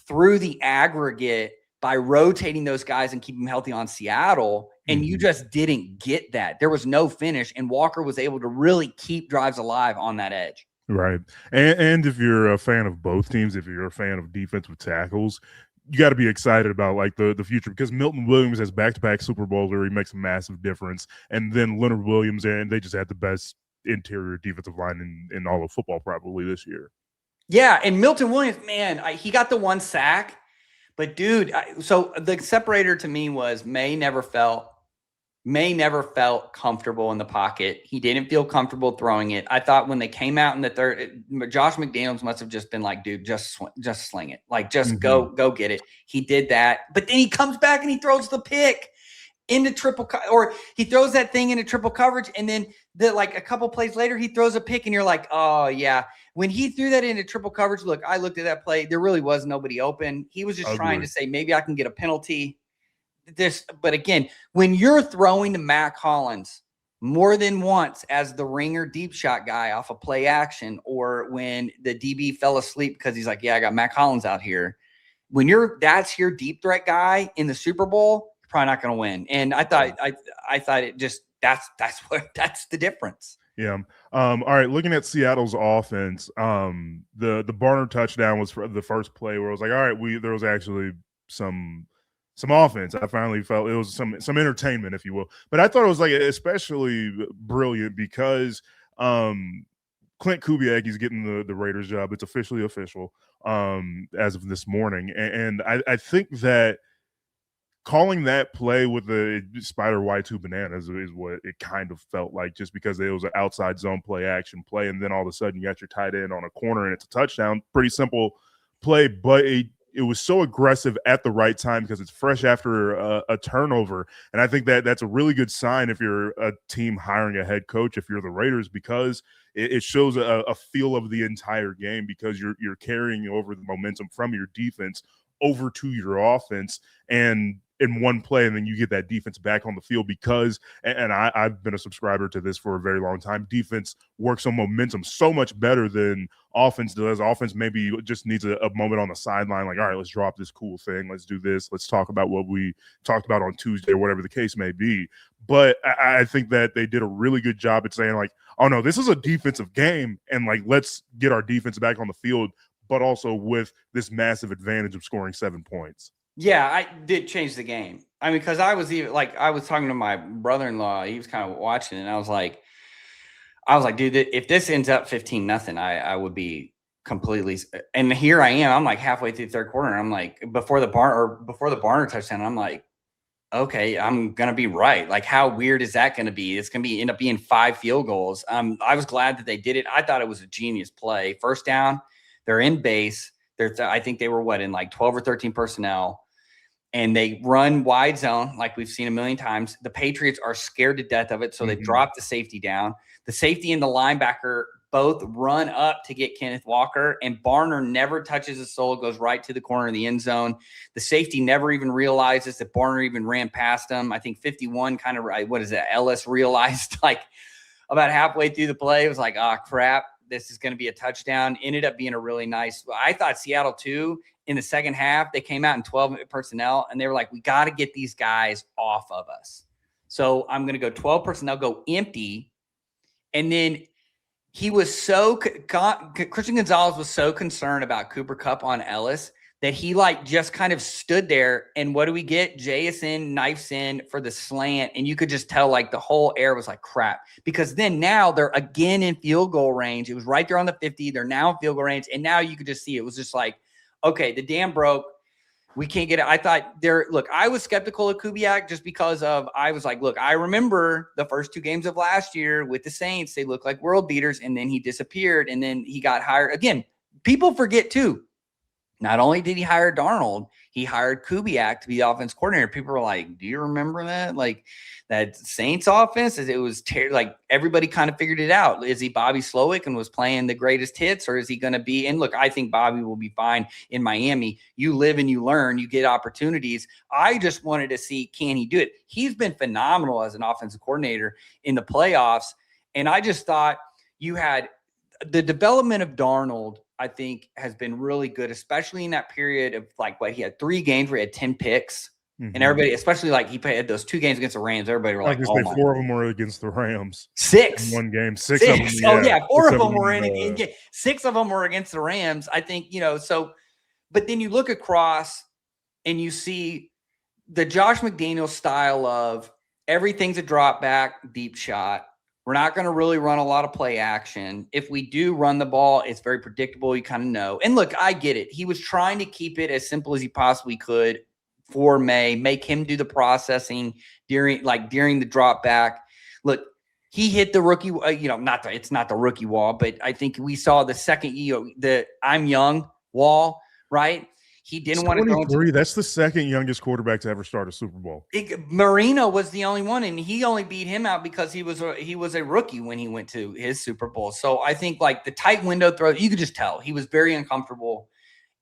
through the aggregate by rotating those guys and keeping them healthy on Seattle. And you just didn't get that. There was no finish, and Walker was able to really keep drives alive on that edge. Right. And if you're a fan of both teams, if you're a fan of defensive tackles, you got to be excited about the future, because Milton Williams has back-to-back Super Bowler. He makes a massive difference. And then Leonard Williams, and they just had the best interior defensive line in all of football probably this year. Yeah, and Milton Williams, man, he got the 1 sack. But, dude, so the separator to me was May never felt comfortable in the pocket. He didn't feel comfortable throwing it. I thought when they came out in the third, Josh McDaniels must have just been like, dude, just sling it. Go get it. He did that. But then he comes back and he throws the pick into or he throws that thing into triple coverage. And then a couple plays later, he throws a pick and you're like, oh, yeah. When he threw that into triple coverage, look, I looked at that play. There really was nobody open. He was just trying to say, maybe I can get a penalty. But again, when you're throwing to Matt Collins more than once as the ringer deep shot guy off of play action, or when the DB fell asleep because he's like, yeah, I got Matt Collins out here. When that's your deep threat guy in the Super Bowl, you're probably not going to win. And I thought it just, that's the difference. Yeah. All right. Looking at Seattle's offense, the Barner touchdown was for the first play where I was like, all right, there was actually some offense. I finally felt it was some entertainment, if you will. But I thought it was especially brilliant because Clint Kubiak is getting the Raiders job. It's officially official as of this morning. And I think that calling that play with the spider Y2 bananas is what it kind of felt like, just because it was an outside zone play, action play, and then all of a sudden you got your tight end on a corner and it's a touchdown. Pretty simple play, but it was so aggressive at the right time because it's fresh after a turnover. And I think that that's a really good sign if you're a team hiring a head coach, if you're the Raiders, because it shows a feel of the entire game, because you're carrying over the momentum from your defense over to your offense and in one play, and then you get that defense back on the field because, and I've been a subscriber to this for a very long time, defense works on momentum so much better than offense does. Offense maybe just needs a moment on the sideline, like, all right, let's drop this cool thing. Let's do this. Let's talk about what we talked about on Tuesday or whatever the case may be. But I think that they did a really good job at saying, like, oh, no, this is a defensive game, and, like, let's get our defense back on the field, but also with this massive advantage of scoring 7 points. Yeah, I did change the game. I mean, because I was talking to my brother-in-law. He was kind of watching it, and I was like, dude, if this ends up 15-0, I would be completely. And here I am. I'm like halfway through the third quarter, and I'm like, before the Barner touchdown, I'm like, okay, I'm gonna be right. Like, how weird is that gonna be? It's gonna end up being 5 field goals. I was glad that they did it. I thought it was a genius play. First down, they're in base. I think they were in like 12 or 13 personnel, and they run wide zone like we've seen a million times. The Patriots are scared to death of it, so they drop the safety down. The safety and the linebacker both run up to get Kenneth Walker, and Barner never touches the soul, goes right to the corner of the end zone. The safety never even realizes that Barner even ran past him. I think 51 kind of, what is that, Ellis realized like about halfway through the play, it was like, oh, crap, this is going to be a touchdown. Ended up being a really nice, I thought Seattle too, in the second half, they came out in 12 personnel, and they were like, we got to get these guys off of us. So I'm going to go 12 personnel, go empty. And then Christian Gonzalez was so concerned about Cooper Kupp on Ellis that he just kind of stood there. And what do we get? JSN knifes in for the slant. And you could just tell the whole air was like crap, because then now they're again in field goal range. It was right there on the 50. They're now in field goal range. And now you could just see it was just like, okay, the dam broke. We can't get it. I thought I was skeptical of Kubiak just because I was like, look, I remember the first 2 games of last year with the Saints. They looked like world beaters, and then he disappeared, and then he got hired. Again, people forget too. Not only did he hire Darnold, he hired Kubiak to be the offense coordinator. People were like, do you remember that? Like that Saints offense? It was everybody kind of figured it out. Is he Bobby Slowick and was playing the greatest hits, or is he going to be? And look, I think Bobby will be fine in Miami. You live and you learn, you get opportunities. I just wanted to see, can he do it? He's been phenomenal as an offensive coordinator in the playoffs. And I just thought you had the development of Darnold, I think, has been really good, especially in that period of he had 3 games where he had 10 picks. Mm-hmm. And everybody, especially he had those 2 games against the Rams, everybody were like, oh my 4 of them were against the Rams. 6. In one game. 6 of them. Yeah. Oh, yeah. 4 of them were in 6 of them were against the Rams. I think, so, but then you look across and you see the Josh McDaniels style of everything's a drop back, deep shot. We're not going to really run a lot of play action. If we do run the ball, it's very predictable. You kind of know. And look, I get it. He was trying to keep it as simple as he possibly could for May, make him do the processing during the drop back. Look, he hit the rookie, it's not the rookie wall, but I think we saw the second, the I'm young wall, right? He didn't want to go into. That's the second youngest quarterback to ever start a Super Bowl. Marino was the only one, and he only beat him out because he was a rookie when he went to his Super Bowl. So I think the tight window throw, you could just tell he was very uncomfortable,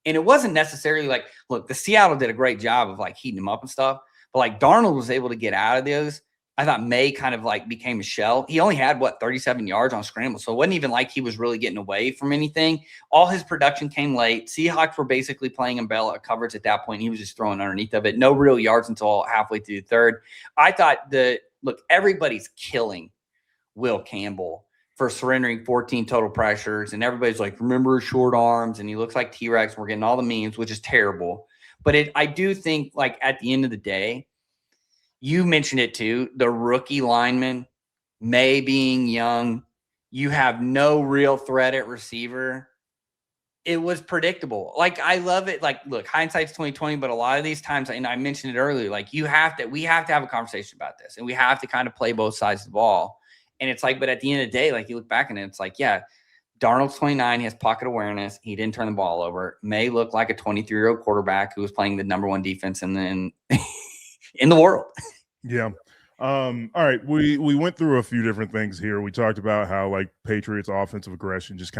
and it wasn't necessarily look, the Seattle did a great job of heating him up and stuff, but Darnold was able to get out of those. I thought May kind of became a shell. He only had 37 yards on scramble. So it wasn't even he was really getting away from anything. All his production came late. Seahawks were basically playing umbrella coverage at that point. He was just throwing underneath of it. No real yards until halfway through the third. I thought everybody's killing Will Campbell for surrendering 14 total pressures. And everybody's remember his short arms, and he looks like T-Rex. We're getting all the memes, which is terrible. But I do think at the end of the day, you mentioned it too, the rookie lineman, May being young, you have no real threat at receiver. it was predictable. Like, I love it. Like, look, hindsight's 2020, but a lot of these times, and I mentioned it earlier, like we have to have a conversation about this, and we have to kind of play both sides of the ball. And it's like, but at the end of the day, like you look back and it's like, yeah, Darnold's 29. He has pocket awareness. He didn't turn the ball over. May look like a 23-year-old quarterback who was playing the number one defense in the world. Yeah. All right. We went through a few different things here. We talked about how like Patriots offensive aggression just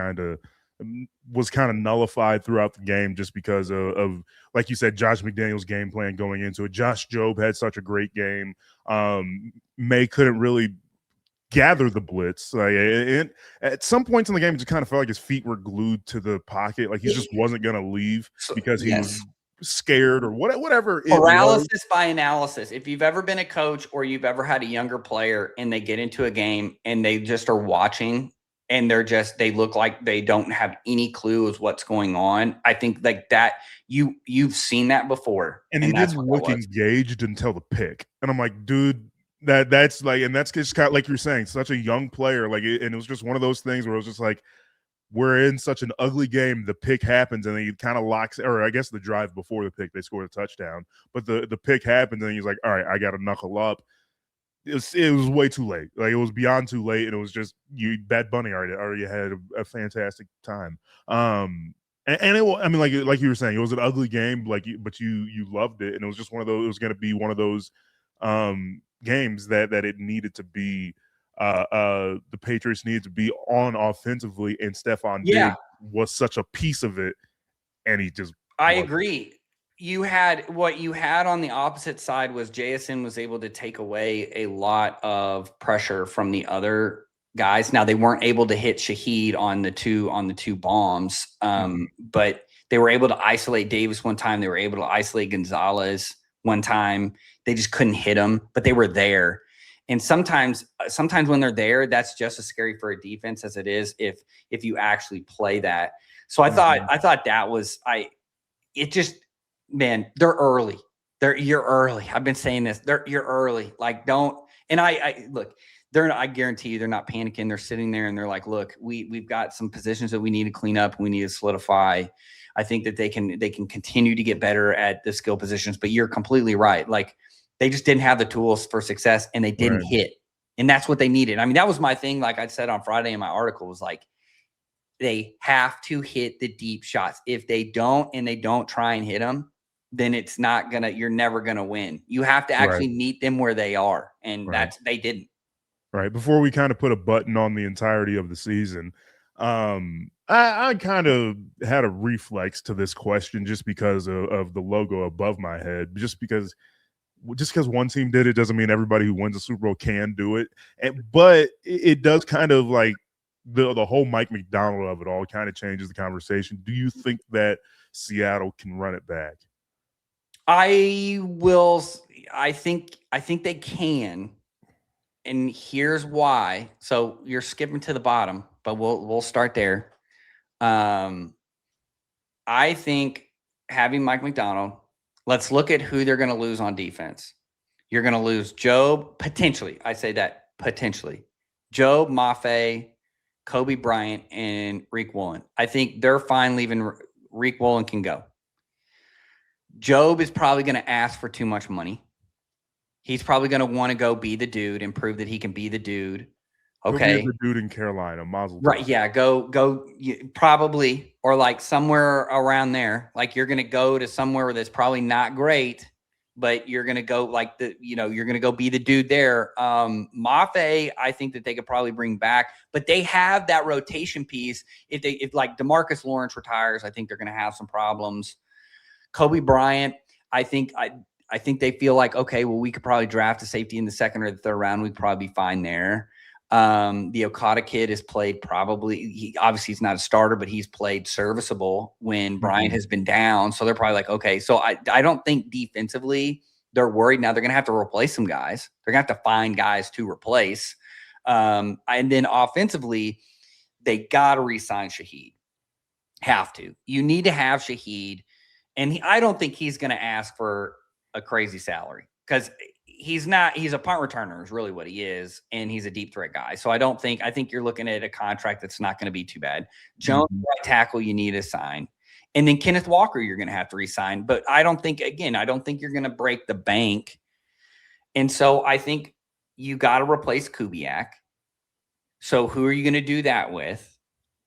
was kind of nullified throughout the game just because of like you said, Josh McDaniels' game plan going into it. Josh Jobe had such a great game. May couldn't really gather the blitz. Like at some points in the game, it just kind of felt like his feet were glued to the pocket. Like he just wasn't going to leave because he was scared or whatever. Paralysis by analysis. If you've ever been a coach or you've ever had a younger player and they get into a game and they just are watching and they look like they don't have any clue as what's going on. I think like that you've seen that before. And he didn't look engaged until the pick. And I'm like, dude, that's like, and that's just kind of like you're saying, such a young player. Like, and it was just one of those things where it was just like, we're in such an ugly game. The pick happens, and then he kind of locks, or I guess the drive before the pick, they scored a touchdown. But the pick happened, and he's like, all right, I got to knuckle up. It was way too late. Like, it was beyond too late, and it was just Bad Bunny already had a fantastic time. And it, I mean, like you were saying, it was an ugly game, but you loved it, and it was just one of those. It was going to be one of those games that it needed to be. The Patriots needed to be on offensively, and Stephon Diggs was such a piece of it, and he just. I agree. What you had on the opposite side was JSN was able to take away a lot of pressure from the other guys. Now they weren't able to hit Shaheed on the two bombs, but they were able to isolate Davis one time. They were able to isolate Gonzalez one time. They just couldn't hit him, but they were there. And sometimes when they're there, that's just as scary for a defense as it is if you actually play that. So I thought that was man, they're early. You're early. I've been saying this. You're early. Like, don't. And I look. I guarantee you, they're not panicking. They're sitting there and they're like, look, we've got some positions that we need to clean up. We need to solidify. I think that they can continue to get better at the skill positions. But you're completely right. Like, they just didn't have the tools for success, and they didn't hit. And that's what they needed. I mean, that was my thing. Like I said on Friday in my article, was like, they have to hit the deep shots. If they don't, and they don't try and hit them, then you're never going to win. You have to actually meet them where they are. And they didn't. Right. Before we kind of put a button on the entirety of the season, I kind of had a reflex to this question just because of the logo above my head, just because one team did it doesn't mean everybody who wins a Super Bowl can do it. But it does kind of like the whole Mike Macdonald of it all kind of changes the conversation. Do you think that Seattle can run it back? I think they can. And here's why. So you're skipping to the bottom, but we'll start there. I think having Mike Macdonald, let's look at who they're going to lose on defense. You're going to lose Jobe, potentially. I say that potentially. Jobe, Mafe, Kobe Bryant, and Reek Woolen. I think they're fine leaving. Reek Woolen can go. Jobe is probably going to ask for too much money. He's probably going to want to go be the dude and prove that he can be the dude. Okay. He'll be the dude in Carolina, Mazel. Right. Yeah. Go probably, or like somewhere around there. Like, you're going to go to somewhere that's probably not great, but you're going to go like you're going to go be the dude there. Mafe, I think that they could probably bring back, but they have that rotation piece. If like DeMarcus Lawrence retires, I think they're going to have some problems. Kobe Bryant, I think they feel like, okay, well, we could probably draft a safety in the second or the third round. We'd probably be fine there. The Okada kid has played obviously he's not a starter, but he's played serviceable when Bryant has been down. So they're probably like, okay, so I don't think defensively they're worried. Now they're going to have to replace some guys. They're going to have to find guys to replace. And then offensively, they got to re-sign Shaheed. Have to. You need to have Shaheed. And I don't think he's going to ask for a crazy salary, because he's a punt returner is really what he is, and he's a deep threat guy. So I think you're looking at a contract that's not going to be too bad. Jones, right tackle, you need to sign. And then Kenneth Walker, you're going to have to resign. But I don't think you're going to break the bank. And so I think you got to replace Kubiak. So who are you going to do that with?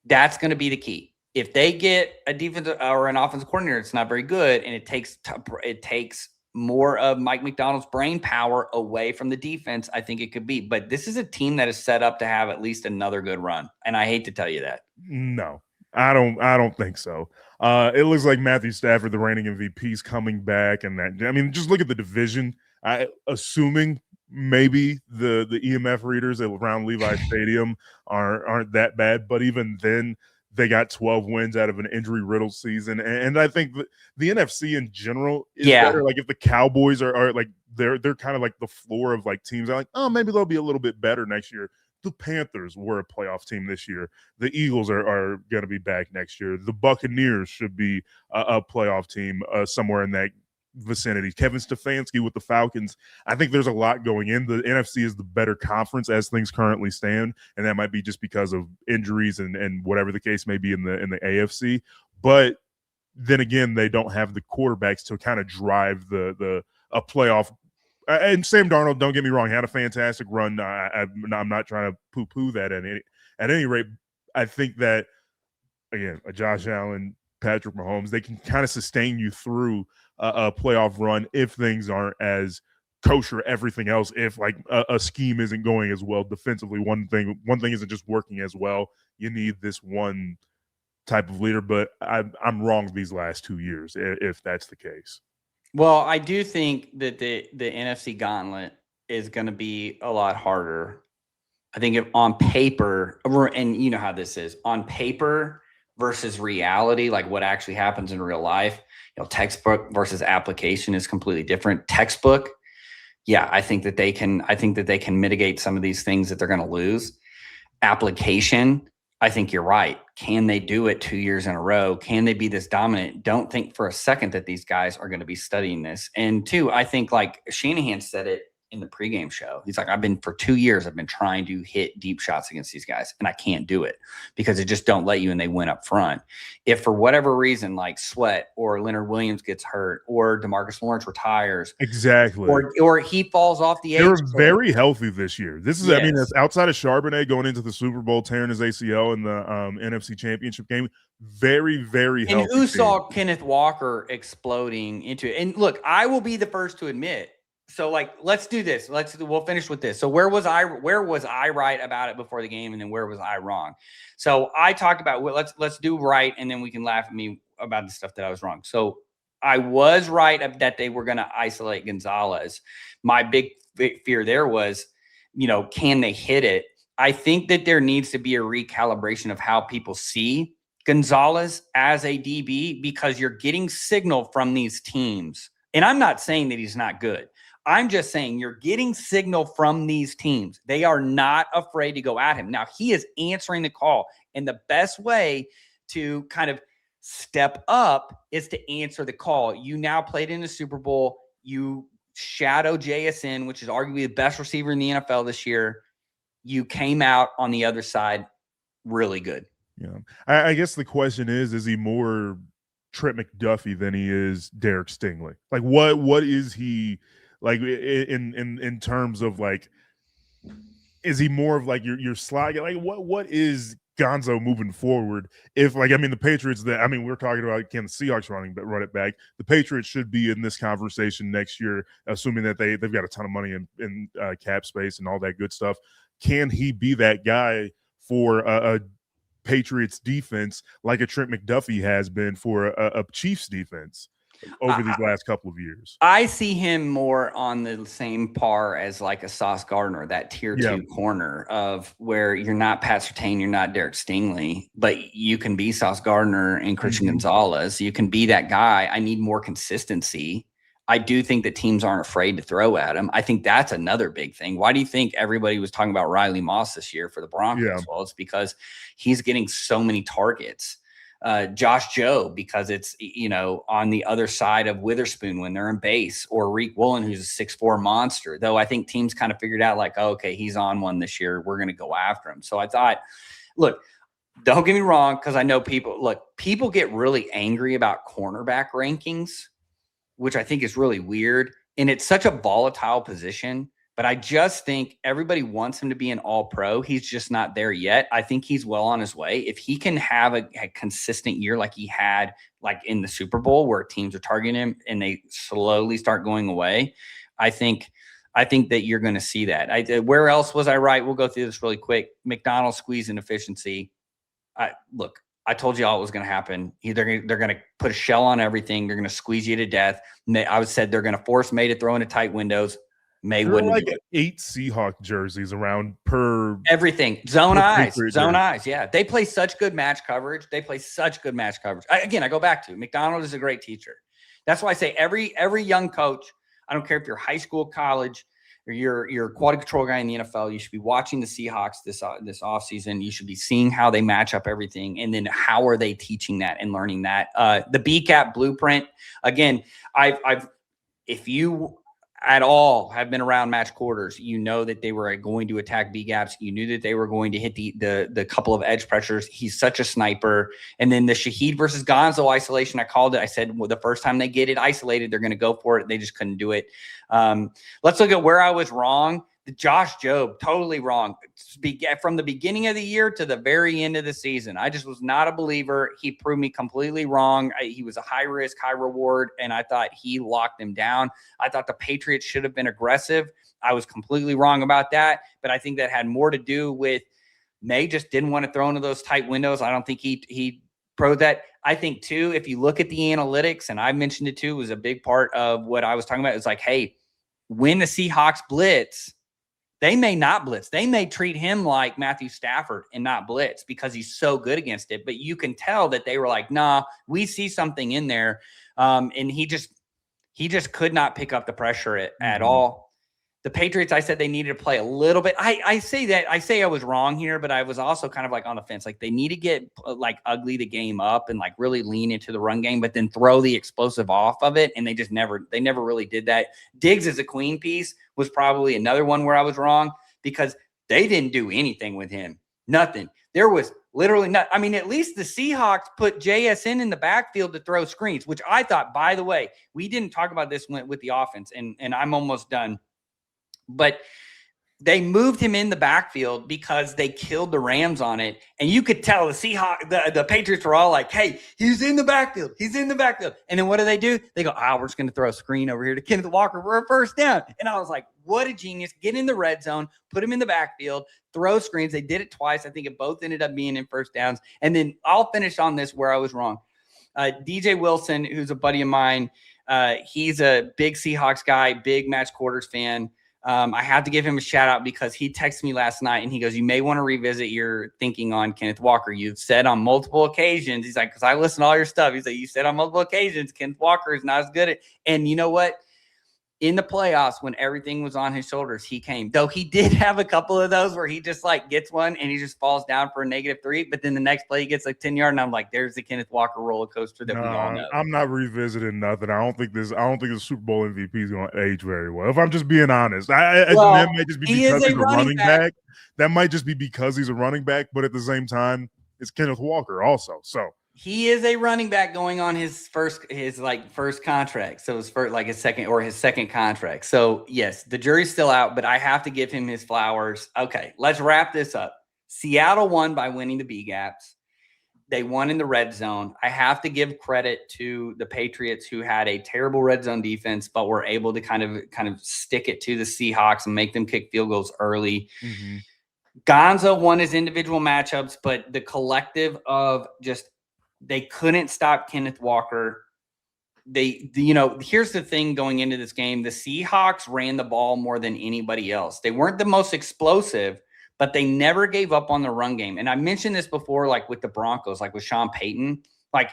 That's going to be the key. If they get a defensive or an offensive coordinator, it's not very good, and it takes more of Mike Macdonald's brain power away from the defense, I think it could be. But this is a team that is set up to have at least another good run, and I hate to tell you that. No, I don't think so. It looks like Matthew Stafford, the reigning MVP, is coming back, and that, I mean, just look at the division. Assuming maybe the EMF readers around Levi Stadium aren't that bad, but even then, they got 12 wins out of an injury-riddled season, and I think the NFC in general is better. Like if the Cowboys are like they're kind of like the floor of like teams. I'm like, oh, maybe they'll be a little bit better next year. The Panthers were a playoff team this year. The Eagles are going to be back next year. The Buccaneers should be a playoff team somewhere in that vicinity. Kevin Stefanski with the Falcons. I think there's a lot going in. The NFC is the better conference as things currently stand, and that might be just because of injuries and whatever the case may be in the AFC. But then again, they don't have the quarterbacks to kind of drive a playoff. And Sam Darnold, don't get me wrong, had a fantastic run. I'm not trying to poo-poo that at any rate. I think that, again, a Josh Allen, Patrick Mahomes, they can kind of sustain you through a playoff run if things aren't as kosher everything else. If like a scheme isn't going as well defensively, one thing isn't just working as well. You need this one type of leader, but I'm wrong these last 2 years if that's the case. Well, I do think that the NFC gauntlet is going to be a lot harder. I think if on paper, and you know how this is, on paper versus reality, like what actually happens in real life, textbook versus application is completely different. Textbook, yeah, I think that they can mitigate some of these things that they're going to lose. Application, I think you're right. Can they do it 2 years in a row? Can they be this dominant? Don't think for a second that these guys are going to be studying this. And two, I think like Shanahan said it in the pregame show. He's like, for 2 years, I've been trying to hit deep shots against these guys, and I can't do it because they just don't let you, and they win up front. If for whatever reason, like Sweat or Leonard Williams gets hurt or DeMarcus Lawrence retires, exactly, or he falls off the edge. They were very healthy this year. This is, yes. I mean, it's outside of Charbonnet going into the Super Bowl, tearing his ACL in the NFC Championship game. Very, very healthy. And who saw Kenneth Walker exploding into it? And look, I will be the first to admit. So like, let's do this. We'll finish with this. So where was I right about it before the game? And then where was I wrong? So I talked about, let's do right. And then we can laugh at me about the stuff that I was wrong. So I was right that they were going to isolate Gonzalez. My big fear there was, can they hit it? I think that there needs to be a recalibration of how people see Gonzalez as a DB, because you're getting signal from these teams. And I'm not saying that he's not good. I'm just saying you're getting signal from these teams. They are not afraid to go at him. Now, he is answering the call. And the best way to kind of step up is to answer the call. You now played in the Super Bowl. You shadow JSN, which is arguably the best receiver in the NFL this year. You came out on the other side really good. Yeah. I guess the question is he more Trent McDuffie than he is Derek Stingley? Like, what is he like in terms of like, is he more of like your slide? Like what is Gonzo moving forward? If like, I mean, the Patriots we're talking about, can the Seahawks run it back? The Patriots should be in this conversation next year, assuming that they've got a ton of money in cap space and all that good stuff. Can he be that guy for a Patriots defense like a Trent McDuffie has been for a Chiefs defense over these last couple of years? I see him more on the same par as like a Sauce Gardner, that tier 2 corner of where you're not Pat Surtain, you're not Derek Stingley, but you can be Sauce Gardner and Christian Gonzalez. You can be that guy. I need more consistency. I do think that teams aren't afraid to throw at him. I think that's another big thing. Why do you think everybody was talking about Riley Moss this year for the Broncos? Yeah. Well, it's because he's getting so many targets. Josh Joe, because it's, on the other side of Witherspoon when they're in base, or Reek Woolen, who's a 6'4" monster. Though I think teams kind of figured out like, oh, okay, he's on one this year, we're going to go after him. So I thought, look, don't get me wrong, because I know people get really angry about cornerback rankings, which I think is really weird. And it's such a volatile position. But I just think everybody wants him to be an all-pro. He's just not there yet. I think he's well on his way. If he can have a consistent year like he had, like in the Super Bowl, where teams are targeting him and they slowly start going away, I think that you're going to see that. Where else was I right? We'll go through this really quick. McDonald squeeze inefficiency. Look, I told you all it was going to happen. They're going to put a shell on everything. They're going to squeeze you to death. I said they're going to force May to throw into tight windows. May there wouldn't like 8 Seahawk jerseys around per everything. Zone eyes. Yeah. They play such good match coverage. Again, I go back to McDonald is a great teacher. That's why I say every young coach, I don't care if you're high school, college, or you're a quality control guy in the NFL, you should be watching the Seahawks this offseason. You should be seeing how they match up everything. And then how are they teaching that and learning that? The BCAP blueprint, again, if you at all have been around match quarters, you know that they were going to attack B gaps. You knew that they were going to hit the couple of edge pressures. He's such a sniper. And then the Shaheed versus Gonzo isolation, I called it. I said, well, the first time they get it isolated, they're going to go for it. They just couldn't do it. Let's look at where I was wrong. Josh Jobe, totally wrong. From the beginning of the year to the very end of the season, I just was not a believer. He proved me completely wrong. He was a high risk, high reward, and I thought he locked him down. I thought the Patriots should have been aggressive. I was completely wrong about that, but I think that had more to do with May just didn't want to throw into those tight windows. I don't think he pro that. I think, too, if you look at the analytics, and I mentioned it, too, was a big part of what I was talking about. It's like, hey, when the Seahawks blitz, they may not blitz. They may treat him like Matthew Stafford and not blitz because he's so good against it. But you can tell that they were like, nah, we see something in there. And he just could not pick up the pressure at all. The Patriots, I said they needed to play a little bit. I say I was wrong here, but I was also kind of like on the fence. Like they need to get like ugly the game up and like really lean into the run game, but then throw the explosive off of it. And they never really did that. Diggs as a queen piece was probably another one where I was wrong because they didn't do anything with him. Nothing. There was literally not. I mean, at least the Seahawks put JSN in the backfield to throw screens, which I thought, by the way, we didn't talk about this with the offense, and I'm almost done. But they moved him in the backfield because they killed the Rams on it. And you could tell the Seahawks, the Patriots were all like, hey, he's in the backfield. He's in the backfield. And then what do? They go, we're just going to throw a screen over here to Kenneth Walker for a first down. And I was like, what a genius. Get in the red zone, put him in the backfield, throw screens. They did it twice. I think it both ended up being in first downs. And then I'll finish on this where I was wrong. DJ Wilson, who's a buddy of mine, he's a big Seahawks guy, big match quarters fan. I have to give him a shout out because he texted me last night and he goes, you may want to revisit your thinking on Kenneth Walker. You've said on multiple occasions, he's like, because I listen to all your stuff. He's like, you said on multiple occasions, Kenneth Walker is not as good at, and you know what? In the playoffs, when everything was on his shoulders, he came. Though he did have a couple of those where he just like gets one and he just falls down for a -3. But then the next play he gets like 10 yards, and I'm like, there's the Kenneth Walker roller coaster that we all know. I'm not revisiting nothing. I don't think the Super Bowl MVP is going to age very well. If I'm just being honest, that might just be because he's a running back. That might just be because he's a running back. But at the same time, it's Kenneth Walker also. So. He is a running back going on his first contract. So his second contract. So yes, the jury's still out, but I have to give him his flowers. Okay, let's wrap this up. Seattle won by winning the B gaps. They won in the red zone. I have to give credit to the Patriots, who had a terrible red zone defense, but were able to kind of stick it to the Seahawks and make them kick field goals early. Mm-hmm. Gonzo won his individual matchups, but the collective of just they couldn't stop Kenneth Walker. Here's the thing going into this game. The Seahawks ran the ball more than anybody else. They weren't the most explosive, but they never gave up on the run game. And I mentioned this before, like with the Broncos, like with Sean Payton, like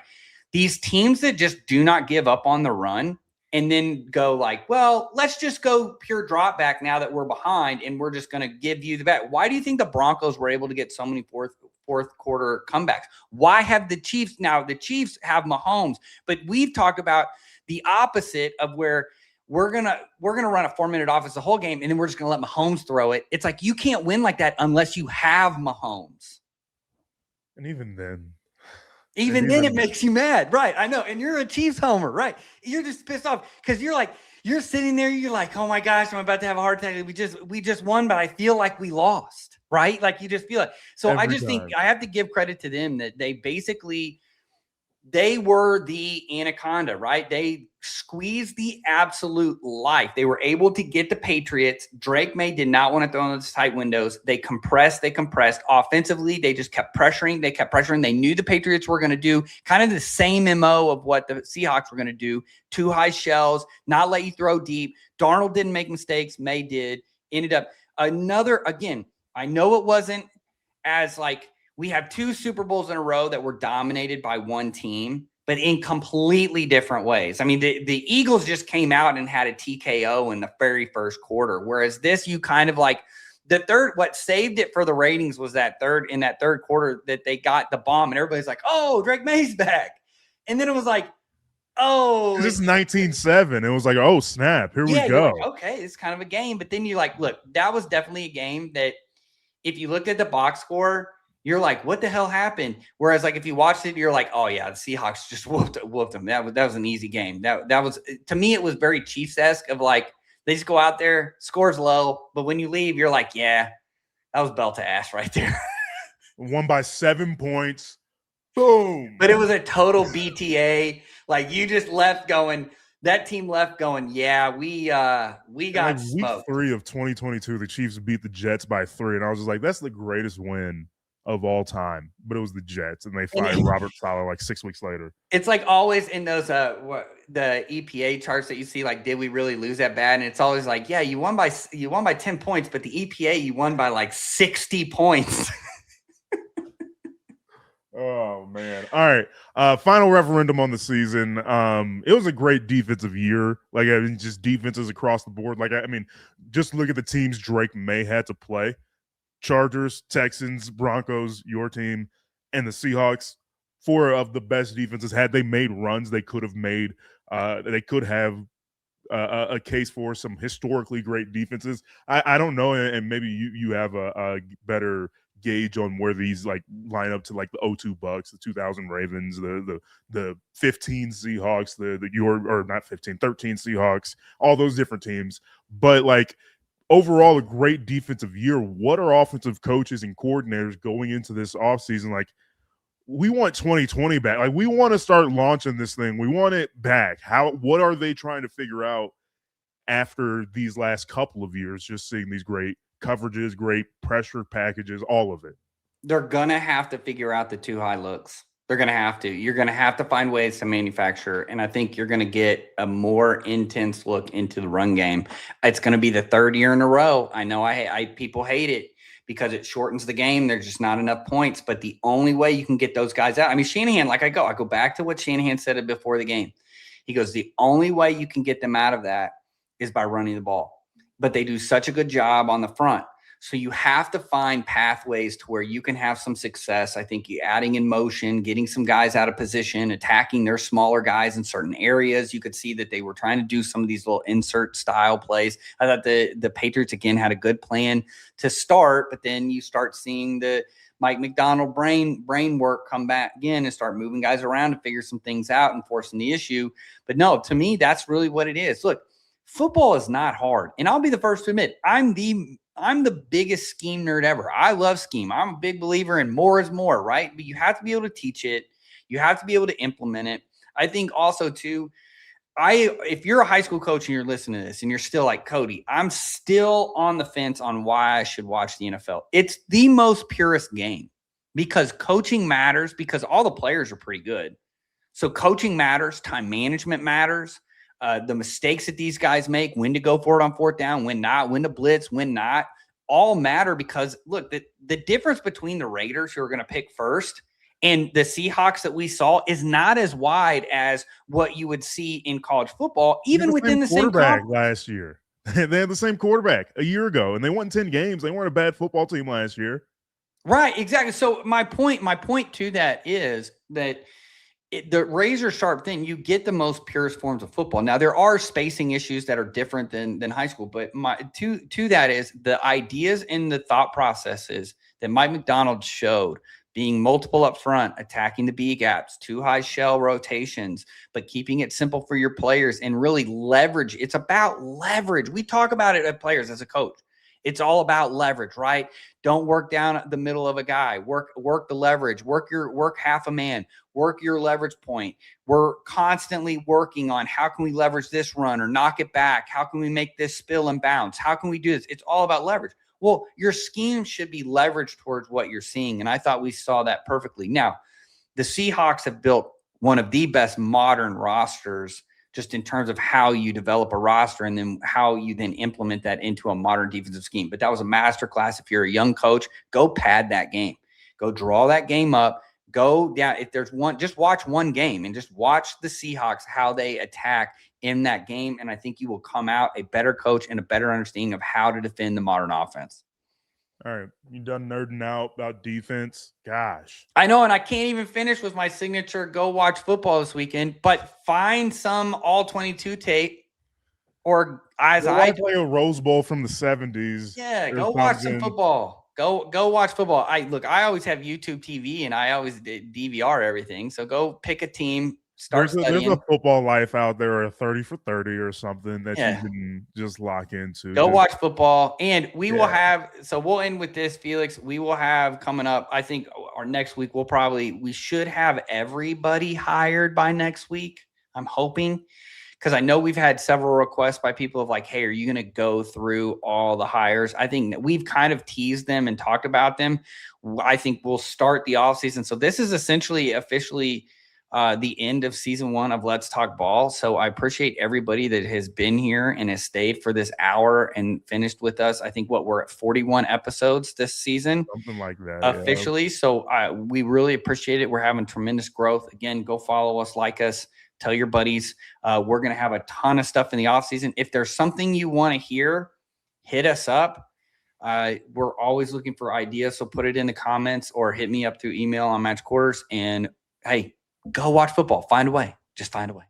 these teams that just do not give up on the run and then go like, well, let's just go pure drop back now that we're behind and we're just going to give you the bet. Why do you think the Broncos were able to get so many fourth fourth quarter comebacks. Why have the Chiefs now? The Chiefs have Mahomes, but we've talked about the opposite of where we're gonna run a 4-minute offense the whole game, and then we're just gonna let Mahomes throw it. It's like you can't win like that unless you have Mahomes. And even then it makes you mad, right? I know. And you're a Chiefs homer, right? You're just pissed off because you're sitting there, you're like, oh my gosh, I'm about to have a heart attack. We just won, but I feel like we lost, right? Like you just feel it. So I just think I have to give credit to them that they were the anaconda, right? They squeezed the absolute life. They were able to get the Patriots. Drake May did not want to throw in those tight windows. They compressed. Offensively, they just kept pressuring. They knew the Patriots were going to do kind of the same MO of what the Seahawks were going to do. 2 high shells, not let you throw deep. Darnold didn't make mistakes. May did. Ended up again, I know it wasn't as like, we have 2 Super Bowls in a row that were dominated by one team, but in completely different ways. I mean, the Eagles just came out and had a TKO in the very first quarter, whereas this, you kind of like the third, what saved it for the ratings was that third quarter that they got the bomb and everybody's like, oh, Drake May's back. And then it was like, oh, this is 19-7. It was like, oh, snap, here we go. Like, okay, it's kind of a game. But then you're like, look, that was definitely a game that if you looked at the box score, you're like, what the hell happened? Whereas, like, if you watched it, you're like, oh yeah, the Seahawks just whooped them. That was an easy game. That was, to me, it was very Chiefs-esque of like, they just go out there, scores low, but when you leave, you're like, yeah, that was belt to ass right there. Won by 7 points. Boom. But it was a total BTA. Like, you just left going, that team left going, yeah, we got smoked. Week 3 of 2022, the Chiefs beat the Jets by 3, and I was just like, that's the greatest win of all time. But it was the Jets, and they fired Robert Saleh like 6 weeks later. It's like always in those the EPA charts that you see, like, did we really lose that bad? And it's always like, yeah, you won by 10 points, but the EPA, you won by like 60 points. Oh man. All right. Final referendum on the season. It was a great defensive year. Like, I mean, just defenses across the board. Like, I mean, just look at the teams Drake May had to play. Chargers, Texans, Broncos, your team, and the Seahawks. 4 of the best defenses. Had they made runs, they could have a case for some historically great defenses. I don't know, and maybe you have a better gauge on where these like line up to, like the 02 Bucks, the 2000 Ravens, the 15 Seahawks, the 13 Seahawks, all those different teams. But like, overall, a great defensive year. What are offensive coaches and coordinators going into this offseason? Like, we want 2020 back. Like, we want to start launching this thing. We want it back. What are they trying to figure out after these last couple of years, just seeing these great coverages, great pressure packages, all of it? They're going to have to figure out the 2 high looks. They're going to have to. You're going to have to find ways to manufacture. And I think you're going to get a more intense look into the run game. It's going to be the 3rd year in a row. I know people hate it because it shortens the game. There's just not enough points. But the only way you can get those guys out, I mean, Shanahan, like I go back to what Shanahan said before the game. He goes, the only way you can get them out of that is by running the ball. But they do such a good job on the front. So you have to find pathways to where you can have some success. I think you adding in motion, getting some guys out of position, attacking their smaller guys in certain areas. You could see that they were trying to do some of these little insert style plays. I thought the Patriots, again, had a good plan to start, but then you start seeing the Mike Macdonald brain work come back again and start moving guys around to figure some things out and forcing the issue. But no, to me, that's really what it is. Look, football is not hard. And I'll be the first to admit, I'm the biggest scheme nerd ever. I love scheme. I'm a big believer in more is more, right? But you have to be able to teach it. You have to be able to implement it. I think also too, if you're a high school coach and you're listening to this and you're still like, Cody, I'm still on the fence on why I should watch the NFL. It's the most purest game because coaching matters, because all the players are pretty good. So coaching matters. Time management matters. The mistakes that these guys make, when to go for it on 4th down, when not, when to blitz, when not, all matter because, look, the difference between the Raiders, who are going to pick first, and the Seahawks that we saw is not as wide as what you would see in college football, even within the same quarterback last year. They had the same quarterback a year ago, and they won 10 games. They weren't a bad football team last year. Right, exactly. So my point to that is that the razor sharp thing, you get the most purest forms of football. Now there are spacing issues that are different than high school, but my to that is the ideas and the thought processes that Mike Macdonald showed, being multiple up front, attacking the B gaps, two high shell rotations, but keeping it simple for your players and really leverage. It's about leverage. We talk about it at players as a coach. It's all about leverage, right? Don't work down the middle of a guy. Work the leverage. Work half a man. Work your leverage point. We're constantly working on how can we leverage this run or knock it back? How can we make this spill and bounce? How can we do this? It's all about leverage. Well, your scheme should be leveraged towards what you're seeing. And I thought we saw that perfectly. Now, the Seahawks have built one of the best modern rosters just in terms of how you develop a roster and then how you then implement that into a modern defensive scheme. But that was a masterclass. If you're a young coach, go pad that game. Go draw that game up. Go down. If there's one, just watch one game and just watch the Seahawks, how they attack in that game. And I think you will come out a better coach and a better understanding of how to defend the modern offense. All right. You done nerding out about defense? Gosh. I know, and I can't even finish with my signature go watch football this weekend, but find some all 22 tape or as I play a Rose Bowl from the 70s. Yeah, go watch some football. Go watch football. I always have YouTube TV and I always DVR everything. So go pick a team, start studying. There's a football life out there, a 30 for 30 or something that you can just lock into. Go watch football. And we will have, so we'll end with this, Felix. We will have coming up, I think our next week, we should have everybody hired by next week. I'm hoping. Because I know we've had several requests by people of like, hey, are you going to go through all the hires? I think that we've kind of teased them and talked about them. I think we'll start the offseason. So this is essentially officially the end of season 1 of Let's Talk Ball. So I appreciate everybody that has been here and has stayed for this hour and finished with us. I think we're at 41 episodes this season. Something like that. Officially. Yeah. So we really appreciate it. We're having tremendous growth. Again, go follow us, like us. Tell your buddies. We're going to have a ton of stuff in the offseason. If there's something you want to hear, hit us up. We're always looking for ideas, so put it in the comments or hit me up through email on Match Quarters. And, hey, go watch football. Find a way. Just find a way.